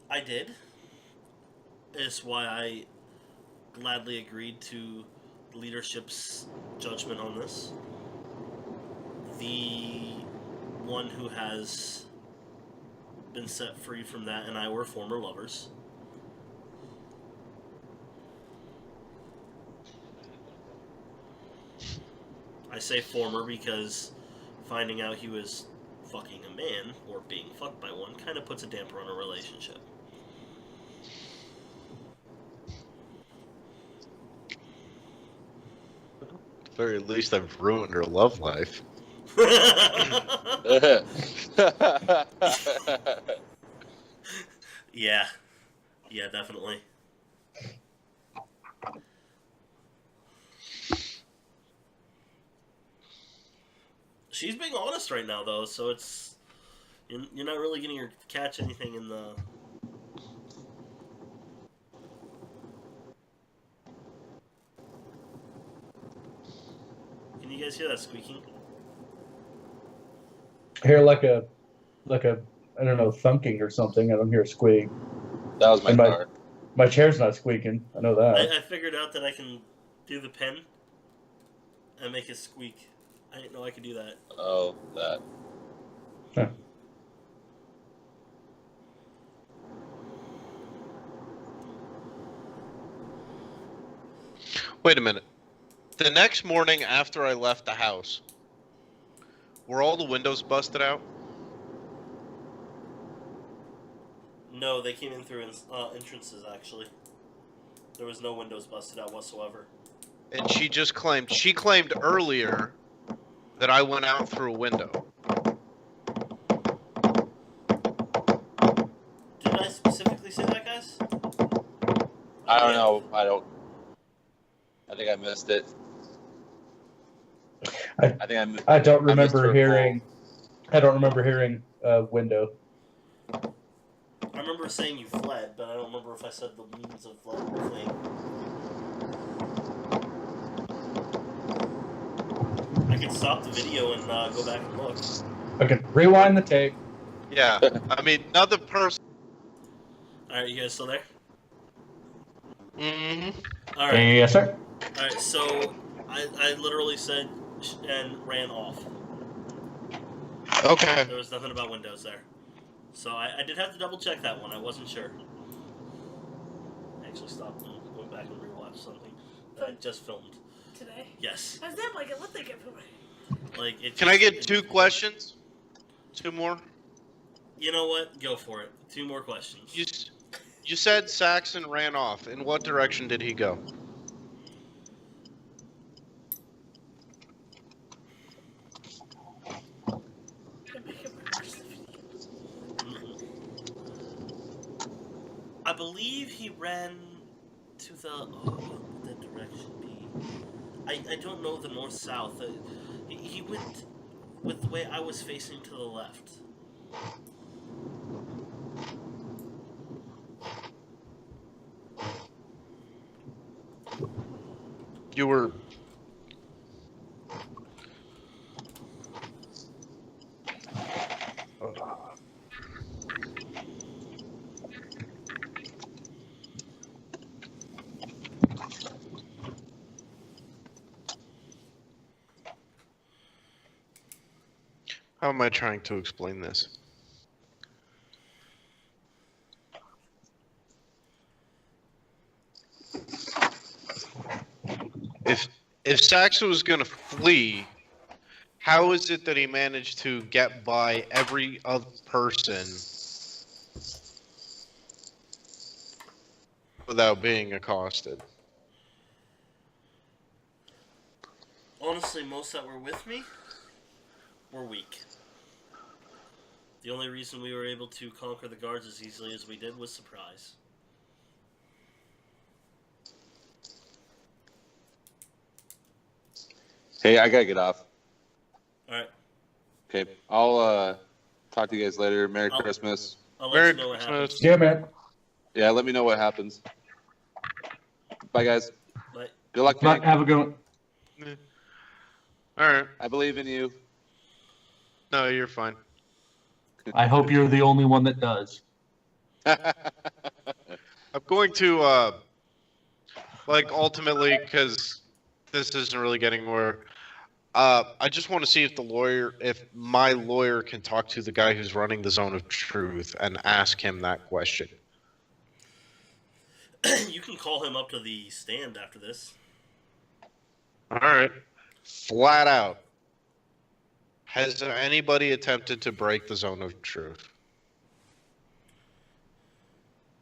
I did. It's why I gladly agreed to leadership's judgment on this. The one who has been set free from that and I were former lovers. I say former because finding out he was fucking a man or being fucked by one kind of puts a damper on a relationship. At the very least, I've ruined her love life. Yeah, definitely. She's being honest right now, though, so it's you're not really getting her to catch anything in the. Can you guys hear that squeaking? I hear like a I don't know, thunking or something. I don't hear a squeak. That was my car. My chair's not squeaking. I know that. I figured out that I can do the pen and make it squeak. I didn't know I could do that. Oh, that. Huh. Wait a minute. The next morning after I left the house, Were all the windows busted out? No, they came in through entrances, actually. There was no windows busted out whatsoever. And she claimed earlier that I went out through a window. Did I specifically say that, guys? I don't know. I think I missed it. I don't remember hearing. I don't remember hearing window. I remember saying you fled, but I don't remember if I said the means of fleeing. I can stop the video and go back and look. Okay, rewind the tape. Yeah, I mean, another person. Alright, you guys still there? Mm-hmm. Alright. Yes, sir. Alright, so I literally said and ran off. Okay. There was nothing about windows there. So I did have to double check that one. I wasn't sure. I actually stopped and went back and rewatched something that I just filmed. Today? Yes. I was there like, what they get for me? Like Can I get 2 questions? 2 more? You know what? Go for it. 2 more questions. You said Saxon ran off. In what direction did he go? I believe he ran to the... Oh, what would that direction be? I don't know the north-south. He went with the way I was facing to the left. You were... How am I trying to explain this? If Saxon was going to flee, how is it that he managed to get by every other person without being accosted? Honestly, most that were with me were weak. The only reason we were able to conquer the guards as easily as we did was surprise. Hey, I gotta get off. Alright. Okay, I'll talk to you guys later. Merry Christmas. I'll let you know what happens. Yeah, man. Yeah, let me know what happens. Bye, guys. Bye. Good luck, But Meg. have a good one. Alright. I believe in you. No, you're fine. I hope you're the only one that does. I'm going to, like, ultimately, because this isn't really getting where... I just want to see if my lawyer can talk to the guy who's running the Zone of Truth and ask him that question. You can call him up to the stand after this. Alright. Flat out. Has anybody attempted to break the Zone of Truth?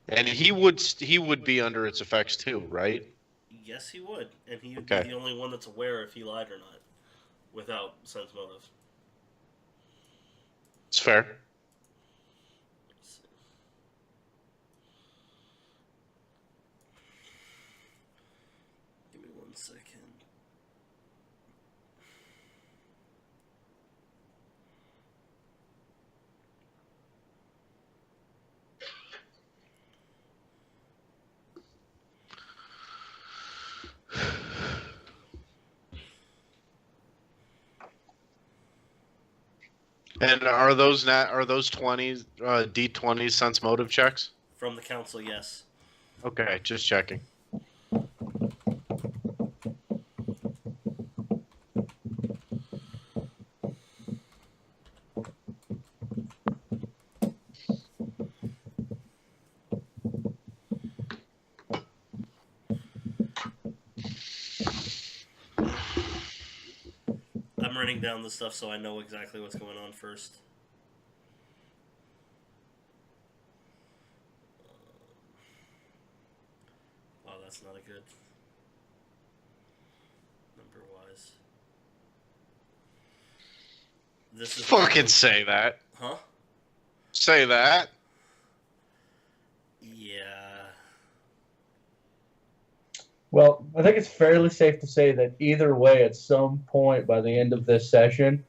And he would be under its effects too, right? Yes, he would. And he would Okay. be the only one that's aware if he lied or not. Without sense motive. It's fair. Give me 1 second. And are those 20s D20s sense motive checks? From the council, yes. Okay, just checking. I'm writing down the stuff so I know exactly what's going on first. Wow, that's not a good number-wise. This is Fucking say that. Huh? Say that. Yeah. Well, I think it's fairly safe to say that either way, at some point by the end of this session,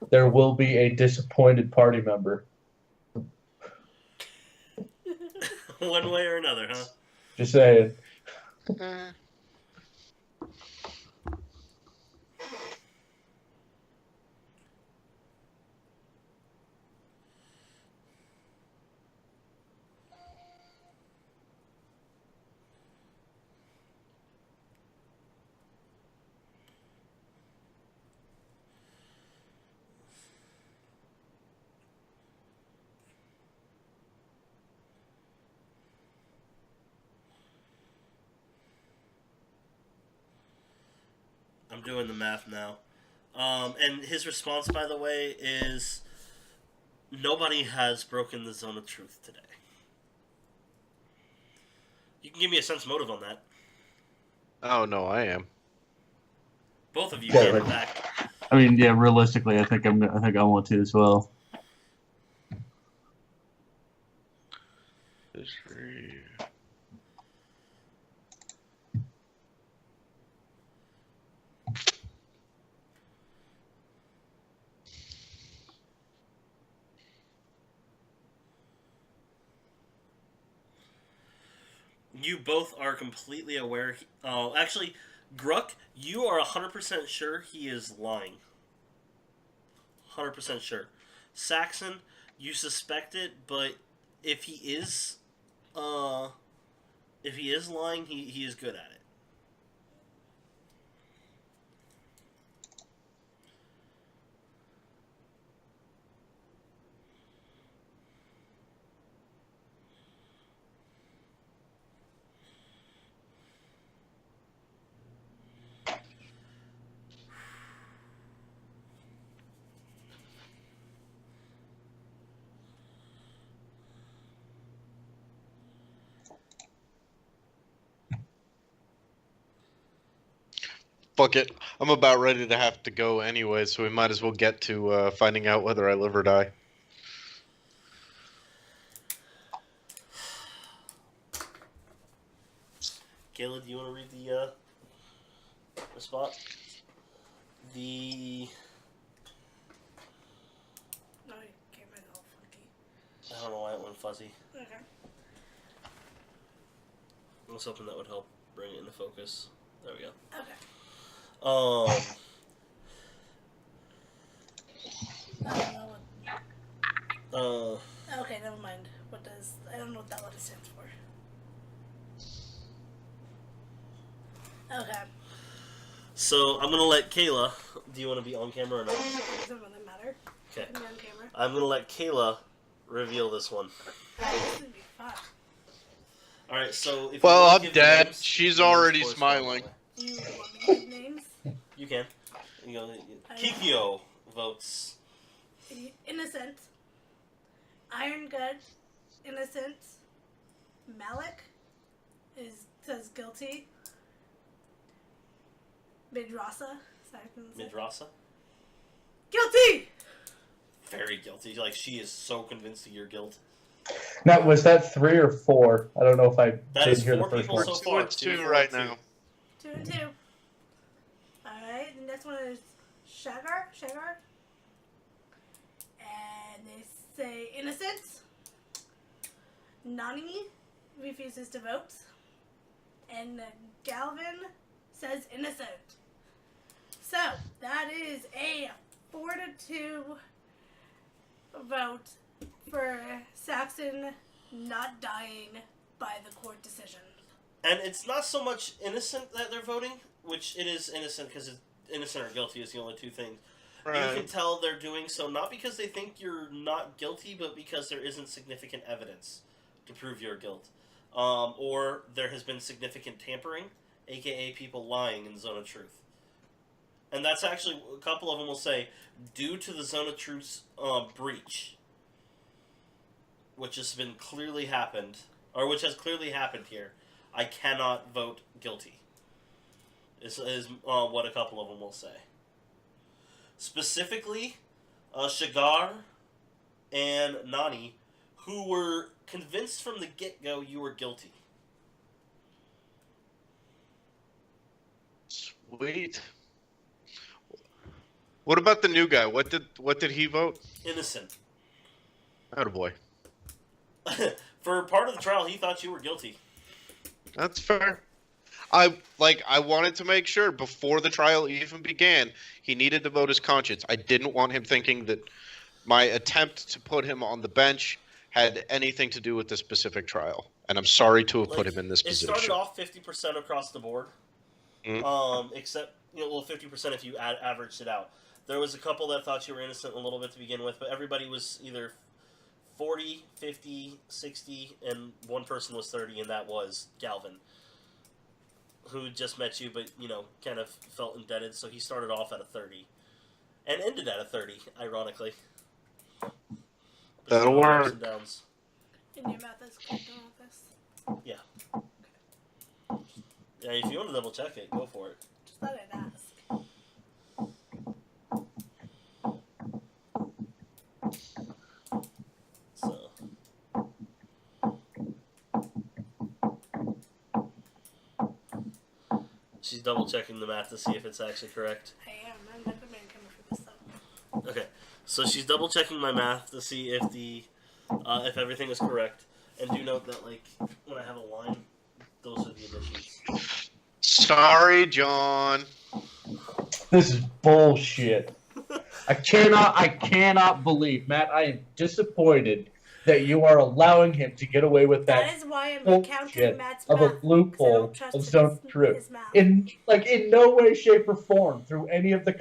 there will be a disappointed party member. One way or another, huh? Just saying. I'm doing the math now. And his response, by the way, is nobody has broken the zone of truth today. You can give me a sense motive on that. Oh no, I am. Both of you Yeah, can, in right. fact. I mean, yeah, realistically, I think I want to as well. You both are completely aware. Actually, Gruck, you are 100% sure he is lying. 100% sure. Saxon, you suspect it, but if he is lying, he is good at it. Fuck it. I'm about ready to have to go anyway, so we might as well get to finding out whether I live or die. Kayla, do you want to read the spot? The No, you can't make it all funky. I don't know why it went fuzzy. Okay. I was hoping that would help bring it into focus. There we go. Okay. I don't know what. Okay, never mind. I don't know what that letter stands for. Okay. So I'm gonna let Kayla. Do you want to be on camera or not? It doesn't really matter. Okay. I'm on camera. I'm gonna let Kayla reveal this one. This would be fun. All right. So if Well, you want I'm to give the dead. names, She's the names already correspond smiling. that way. Do you want me to give names? You can. You know, Kikyo votes. Innocent. Iron Good. Innocent. Malik says guilty. Midrasa. Midrasa. Guilty! Very guilty. Like, she is so convinced of your guilt. Now, was that 3 or 4? I don't know if I That didn't is hear the 4 first people one. so We're far. 2-2 4 right and 2. now. 2 and 2. Alright, the next one is Shagar. And they say innocent. Nani refuses to vote. And Galvin says innocent. So, that is a 4-2 vote for Saxon not dying by the court decision. And it's not so much innocent that they're voting, which it is innocent because innocent or guilty is the only two things. Right. You can tell they're doing so not because they think you're not guilty, but because there isn't significant evidence to prove your guilt. Or there has been significant tampering, aka people lying in the zone of truth. And that's actually, a couple of them will say, due to the Zone of Truth's breach, which has been clearly happened, or which has clearly happened here, I cannot vote guilty. Is what a couple of them will say. Specifically, Shigar and Nani, who were convinced from the get-go you were guilty. Sweet. What about the new guy? What did he vote? Innocent. Attaboy. For part of the trial, he thought you were guilty. That's fair. I wanted to make sure before the trial even began, he needed to vote his conscience. I didn't want him thinking that my attempt to put him on the bench had anything to do with the specific trial. And I'm sorry to have put him in this position. It started off 50% across the board. Except, 50% if you averaged it out. There was a couple that thought you were innocent a little bit to begin with, but everybody was either 40, 50, 60, and one person was 30, and that was Galvin, who just met you, but, kind of felt indebted, so he started off at a 30. And ended at a 30, ironically. That'll work. And downs. And your mouth is connected on this? Yeah. Yeah, if you want to double check it, go for it. Just thought I'd ask. So. She's double checking the math to see if it's actually correct. I am. I'm not the man coming for this stuff. Okay, so she's double checking my math to see if if everything is correct. And do note that when I have a line, those are the additions. Sorry, John. This is bullshit. I cannot believe, Matt, I am disappointed that you are allowing him to get away with that. That is why I'm counting Matt's of mouth. A loophole of Zone of Truth. In no way, shape, or form through any of the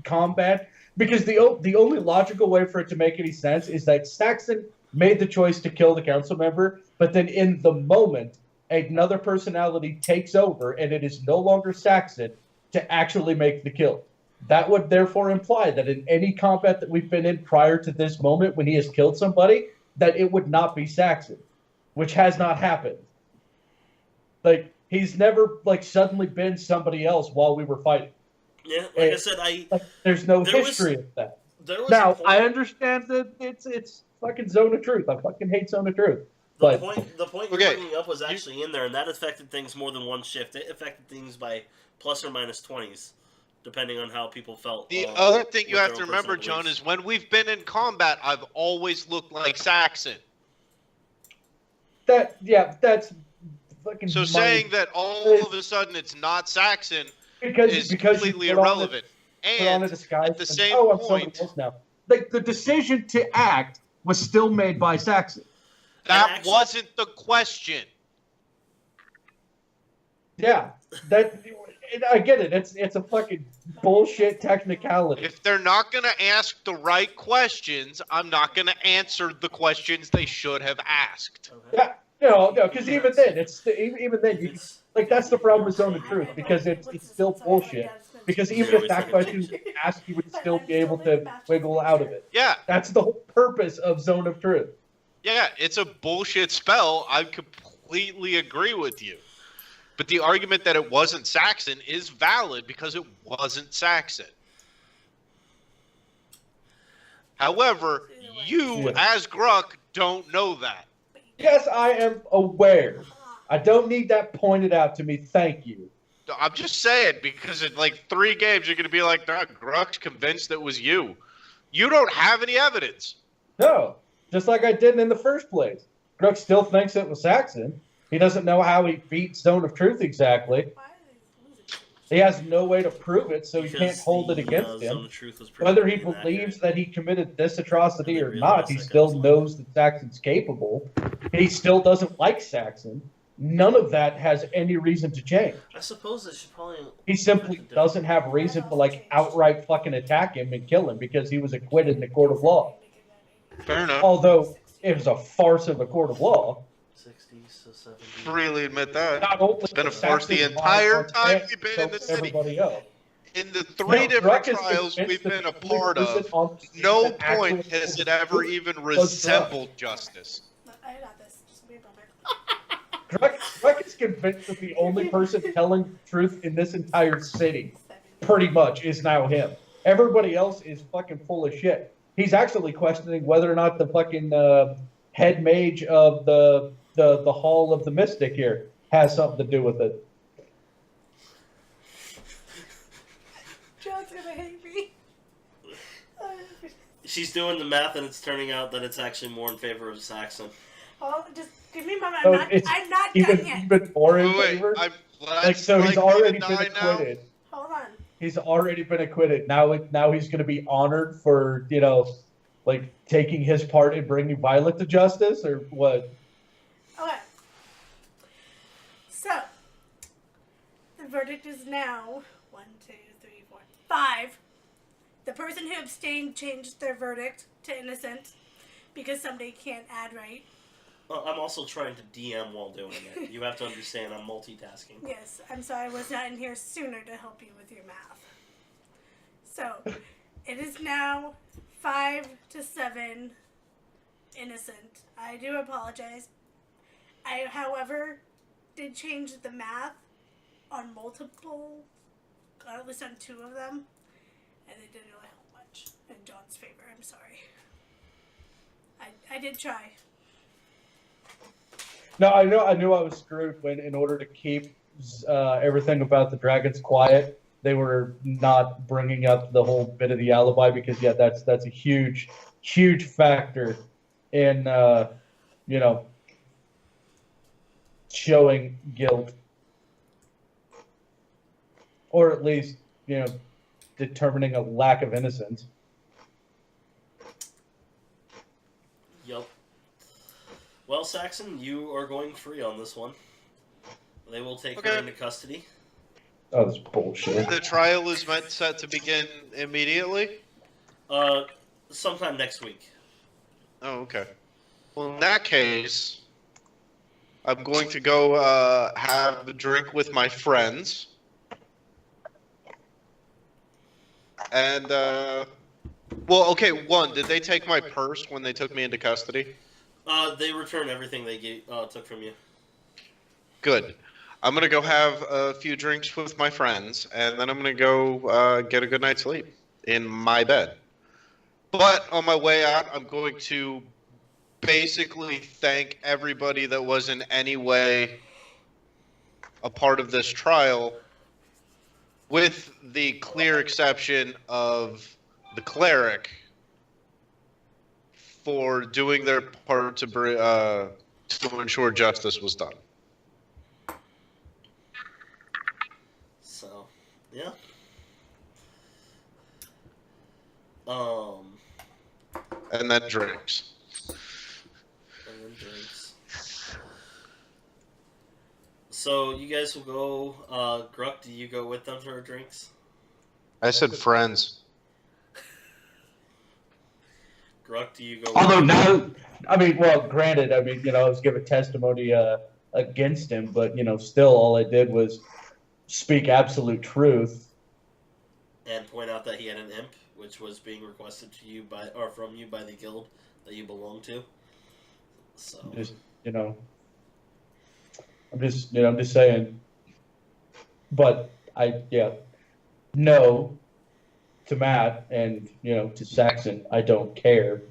combat, because the only logical way for it to make any sense is that Saxon made the choice to kill the council member, but then in the moment, another personality takes over, and it is no longer Saxon to actually make the kill. That would therefore imply that in any combat that we've been in prior to this moment, when he has killed somebody, that it would not be Saxon, which has not happened. He's never suddenly been somebody else while we were fighting. Yeah, I said, there's no history of that. Now I understand that it's fucking Zone of Truth. I fucking hate Zone of Truth. The point you're bringing up was actually in there, and that affected things more than one shift. It affected things by plus or minus 20s, depending on how people felt. The other thing you have to remember, John, is when we've been in combat, I've always looked like Saxon. That's fucking. So saying that all of a sudden it's not Saxon is completely irrelevant. And at the same point, now. The decision to act was still made by Saxon. That wasn't the question. Yeah, I get it. It's a fucking bullshit technicality. If they're not going to ask the right questions, I'm not going to answer the questions they should have asked. Okay. Yeah, no, because even then, that's the problem with Zone of Truth, because it's still bullshit. Because even if that question was asked, you would still be able to wiggle out of it. Yeah. That's the whole purpose of Zone of Truth. Yeah, it's a bullshit spell. I completely agree with you. But the argument that it wasn't Saxon is valid because it wasn't Saxon. However, you, as Gruck, don't know that. Yes, I am aware. I don't need that pointed out to me. Thank you. I'm just saying, because in 3 games, you're going to be like, Gruck's convinced it was you. You don't have any evidence. No, just like I didn't in the first place. Gruck still thinks it was Saxon. He doesn't know how he beat Zone of Truth exactly. He has no way to prove it, so he can't hold it against him. Whether he believes that he committed this atrocity or not, he still knows that Saxon's capable. He still doesn't like Saxon. None of that has any reason to change. I suppose it should probably... He simply doesn't have reason to outright fucking attack him and kill him because he was acquitted in the court of law. Fair enough. Although it was a farce of a court of law. 60, so 70. Freely admit that. Not only it's been a farce the entire time you've been in the city. Everybody else. in the three different trials we've been a part of, no point has it ever even resembled justice. I got this. Just be a moment. Druck is convinced that the only person telling the truth in this entire city, pretty much, is now him. Everybody else is fucking full of shit. He's actually questioning whether or not the fucking head mage of the Hall of the Mystic here has something to do with it. John's gonna hate me. She's doing the math, and it's turning out that it's actually more in favor of Saxon. Oh, just give me a moment. So I'm not done yet. Even more in favor? So he's already been acquitted. Hold on. He's already been acquitted. Now he's going to be honored for, like taking his part in bringing Violet to justice, or what? Okay. So, the verdict is now 1, 2, 3, 4, 5. The person who abstained changed their verdict to innocent because somebody can't add right. Well, I'm also trying to DM while doing it. You have to understand I'm multitasking. Yes, I'm sorry I was not in here sooner to help you with your math. So, it is now 5 to 7 innocent. I do apologize. I, however, did change the math on multiple, at least on 2 of them, and it didn't really help much in John's favor. I'm sorry. I did try. No, I knew I was screwed when, in order to keep everything about the dragons quiet, they were not bringing up the whole bit of the alibi, because that's a huge factor in showing guilt, or at least determining a lack of innocence. Yep. Well, Saxon, you are going free on this one. They will take her into custody. Oh, that's bullshit. The trial is set to begin immediately? Sometime next week. Oh, okay. Well, in that case, I'm going to go have a drink with my friends. And, well, okay, one, did they take my purse when they took me into custody? They returned everything they took from you. Good. I'm going to go have a few drinks with my friends, and then I'm going to go get a good night's sleep in my bed. But on my way out, I'm going to basically thank everybody that was in any way a part of this trial, with the clear exception of the cleric, for doing their part to ensure justice was done. So, yeah. And then drinks. So you guys will go. Gruck, do you go with them for drinks? I said friends. Gruck, do you go? Although now, granted, I was giving testimony against him, but still, all I did was speak absolute truth and point out that he had an imp, which was being requested to you from you by the guild that you belong to. So I'm just saying. But no, to Matt and to Saxon, I don't care.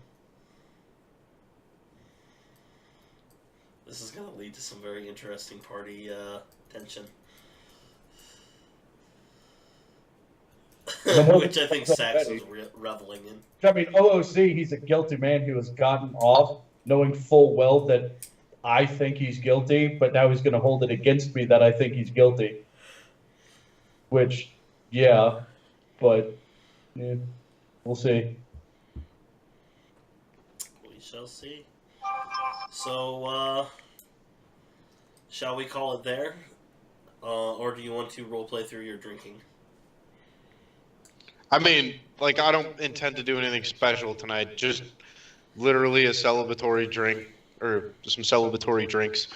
This is going to lead to some very interesting party tension. Which I think Saxon's reveling in. OOC, he's a guilty man who has gotten off knowing full well that I think he's guilty, but now he's going to hold it against me that I think he's guilty. Which, but we'll see. We shall see. So, shall we call it there? Or do you want to roleplay through your drinking? I don't intend to do anything special tonight. Just literally a celebratory drink, or some celebratory drinks.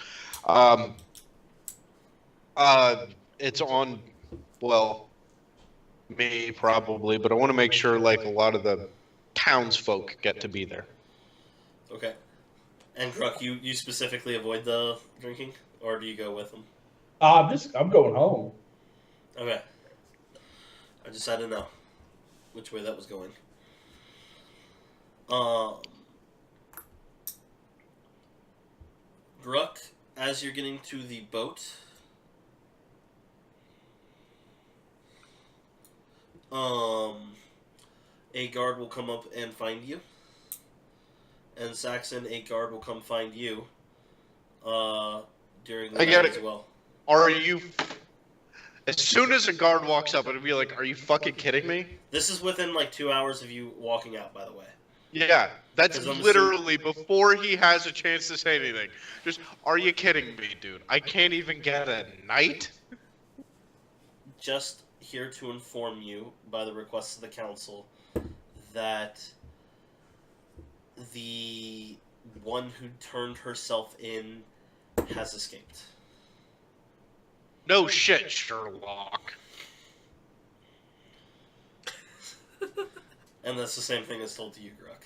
It's on, Me, probably, but I want to make sure, like, a lot of the townsfolk get to be there. Okay. And Gruck, you specifically avoid the drinking, or do you go with them? I'm going home. Okay. I just had to know which way that was going. Gruck, as you're getting to the boat, a guard will come up and find you. And Saxon, a guard will come find you during the night as well. Are you... As soon as a guard walks up, it'll be like, are you fucking kidding me? This is within like 2 hours of you walking out, by the way. Yeah, that's literally before he has a chance to say anything. Just, are you kidding me, dude? I can't even get a night? Just here to inform you, by the request of the council, that the one who turned herself in has escaped. No shit, Sherlock. And that's the same thing as told to you, Gruck.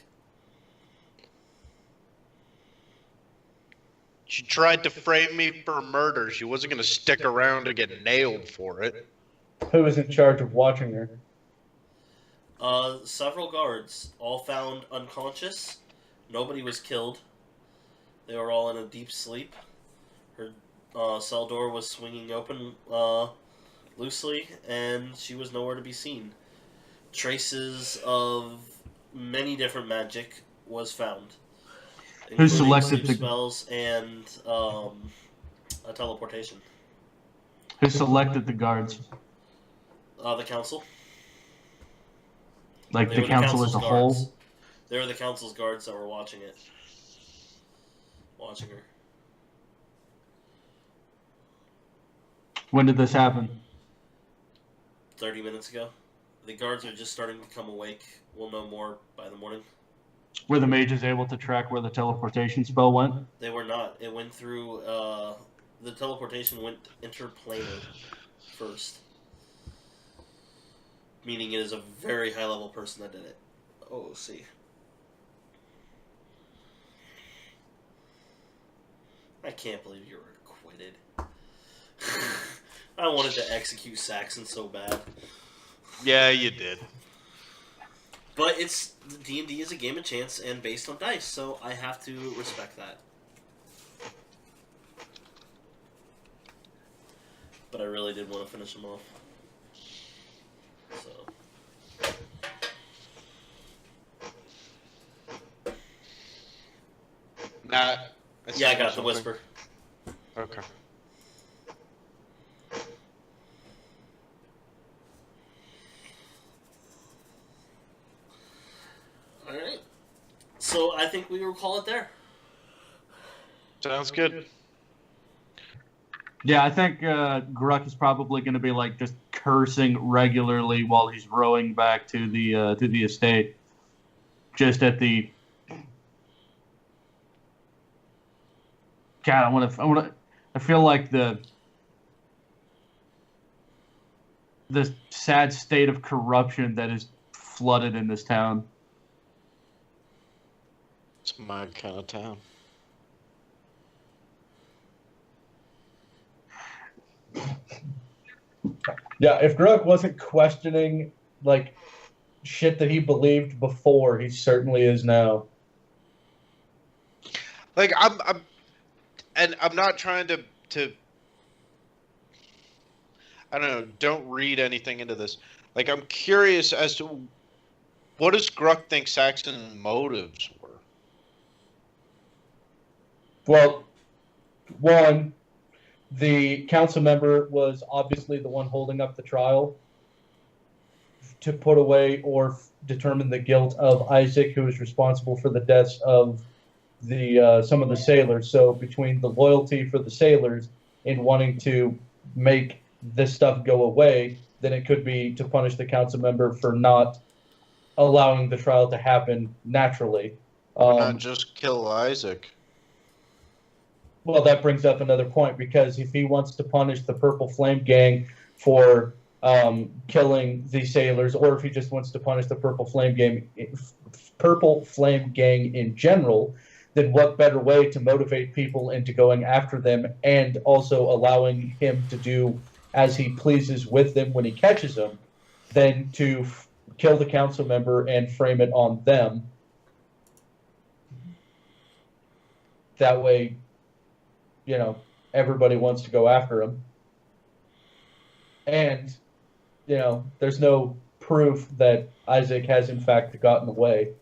She tried to frame me for murder. She wasn't going to stick around to get nailed for it. Who was in charge of watching her? Several guards, all found unconscious. Nobody was killed. They were all in a deep sleep. Her cell door was swinging open loosely, and she was nowhere to be seen. Traces of many different magic was found. Who selected the spells and a teleportation? Who selected the guards? The council. Like the council as a whole? They were the council's guards that were watching it. Watching her. When did this happen? 30 minutes ago. The guards are just starting to come awake. We'll know more by the morning. Were the mages able to track where the teleportation spell went? They were not. It went through, the teleportation went interplanar first. Meaning it is a very high level person that did it. Oh, see. I can't believe you were acquitted. I wanted to execute Saxon so bad. Yeah, you did. But it's D&D is a game of chance and based on dice, so I have to respect that. But I really did want to finish him off. So. Nah. Yeah, I got the whisper. Okay. Alright. So I think we will call it there. Sounds good. Yeah, I think Gruck is probably going to be like just cursing regularly while he's rowing back to the estate. Just at the God, I feel like the sad state of corruption that is flooded in this town. It's my kind of town. Yeah, if Gruck wasn't questioning like shit that he believed before, he certainly is now. Like I'm not trying to I don't know, don't read anything into this. Like I'm curious as to what does Gruck think Saxon's motives were? Well, one, the council member was obviously the one holding up the trial to put away or determine the guilt of Isaac, who is responsible for the deaths of the some of the sailors. So between the loyalty for the sailors in wanting to make this stuff go away, then it could be to punish the council member for not allowing the trial to happen naturally. Not just kill Isaac. Well, that brings up another point, because if he wants to punish the Purple Flame Gang for killing the sailors, or if he just wants to punish the Purple Flame Gang in general, then what better way to motivate people into going after them and also allowing him to do as he pleases with them when he catches them than to kill the council member and frame it on them. That way, you know, everybody wants to go after him. And, you know, there's no proof that Isaac has in fact gotten away.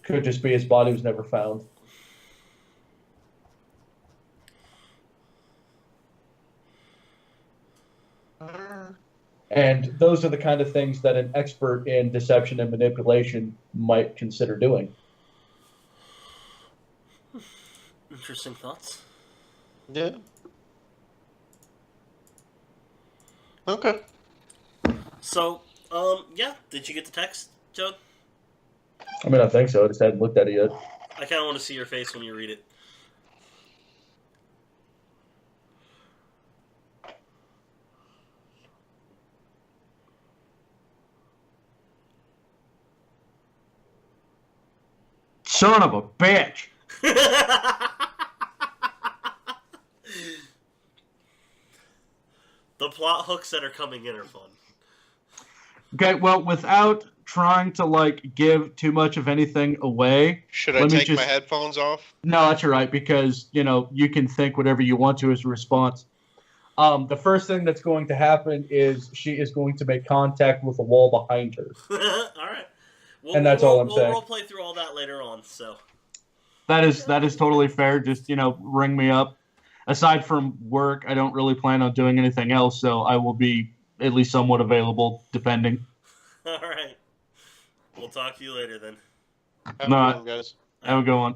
Could just be his body was never found. And those are the kind of things that an expert in deception and manipulation might consider doing. Interesting thoughts. Yeah. Okay. So, yeah. Did you get the text, Joe? I mean, I think so. I just hadn't looked at it yet. I kind of want to see your face when you read it. Son of a bitch! The plot hooks that are coming in are fun. Okay, well, without trying to, like, give too much of anything away... Should I take my headphones off? No, that's all right, because, you know, you can think whatever you want to as a response. The first thing that's going to happen is she is going to make contact with the wall behind her. All right. And that's all I'm saying. We'll play through all that later on, so... That is totally fair. Just, you know, ring me up. Aside from work, I don't really plan on doing anything else, so I will be at least somewhat available, depending. All right. We'll talk to you later, then. Have a good one, guys. Have a good one.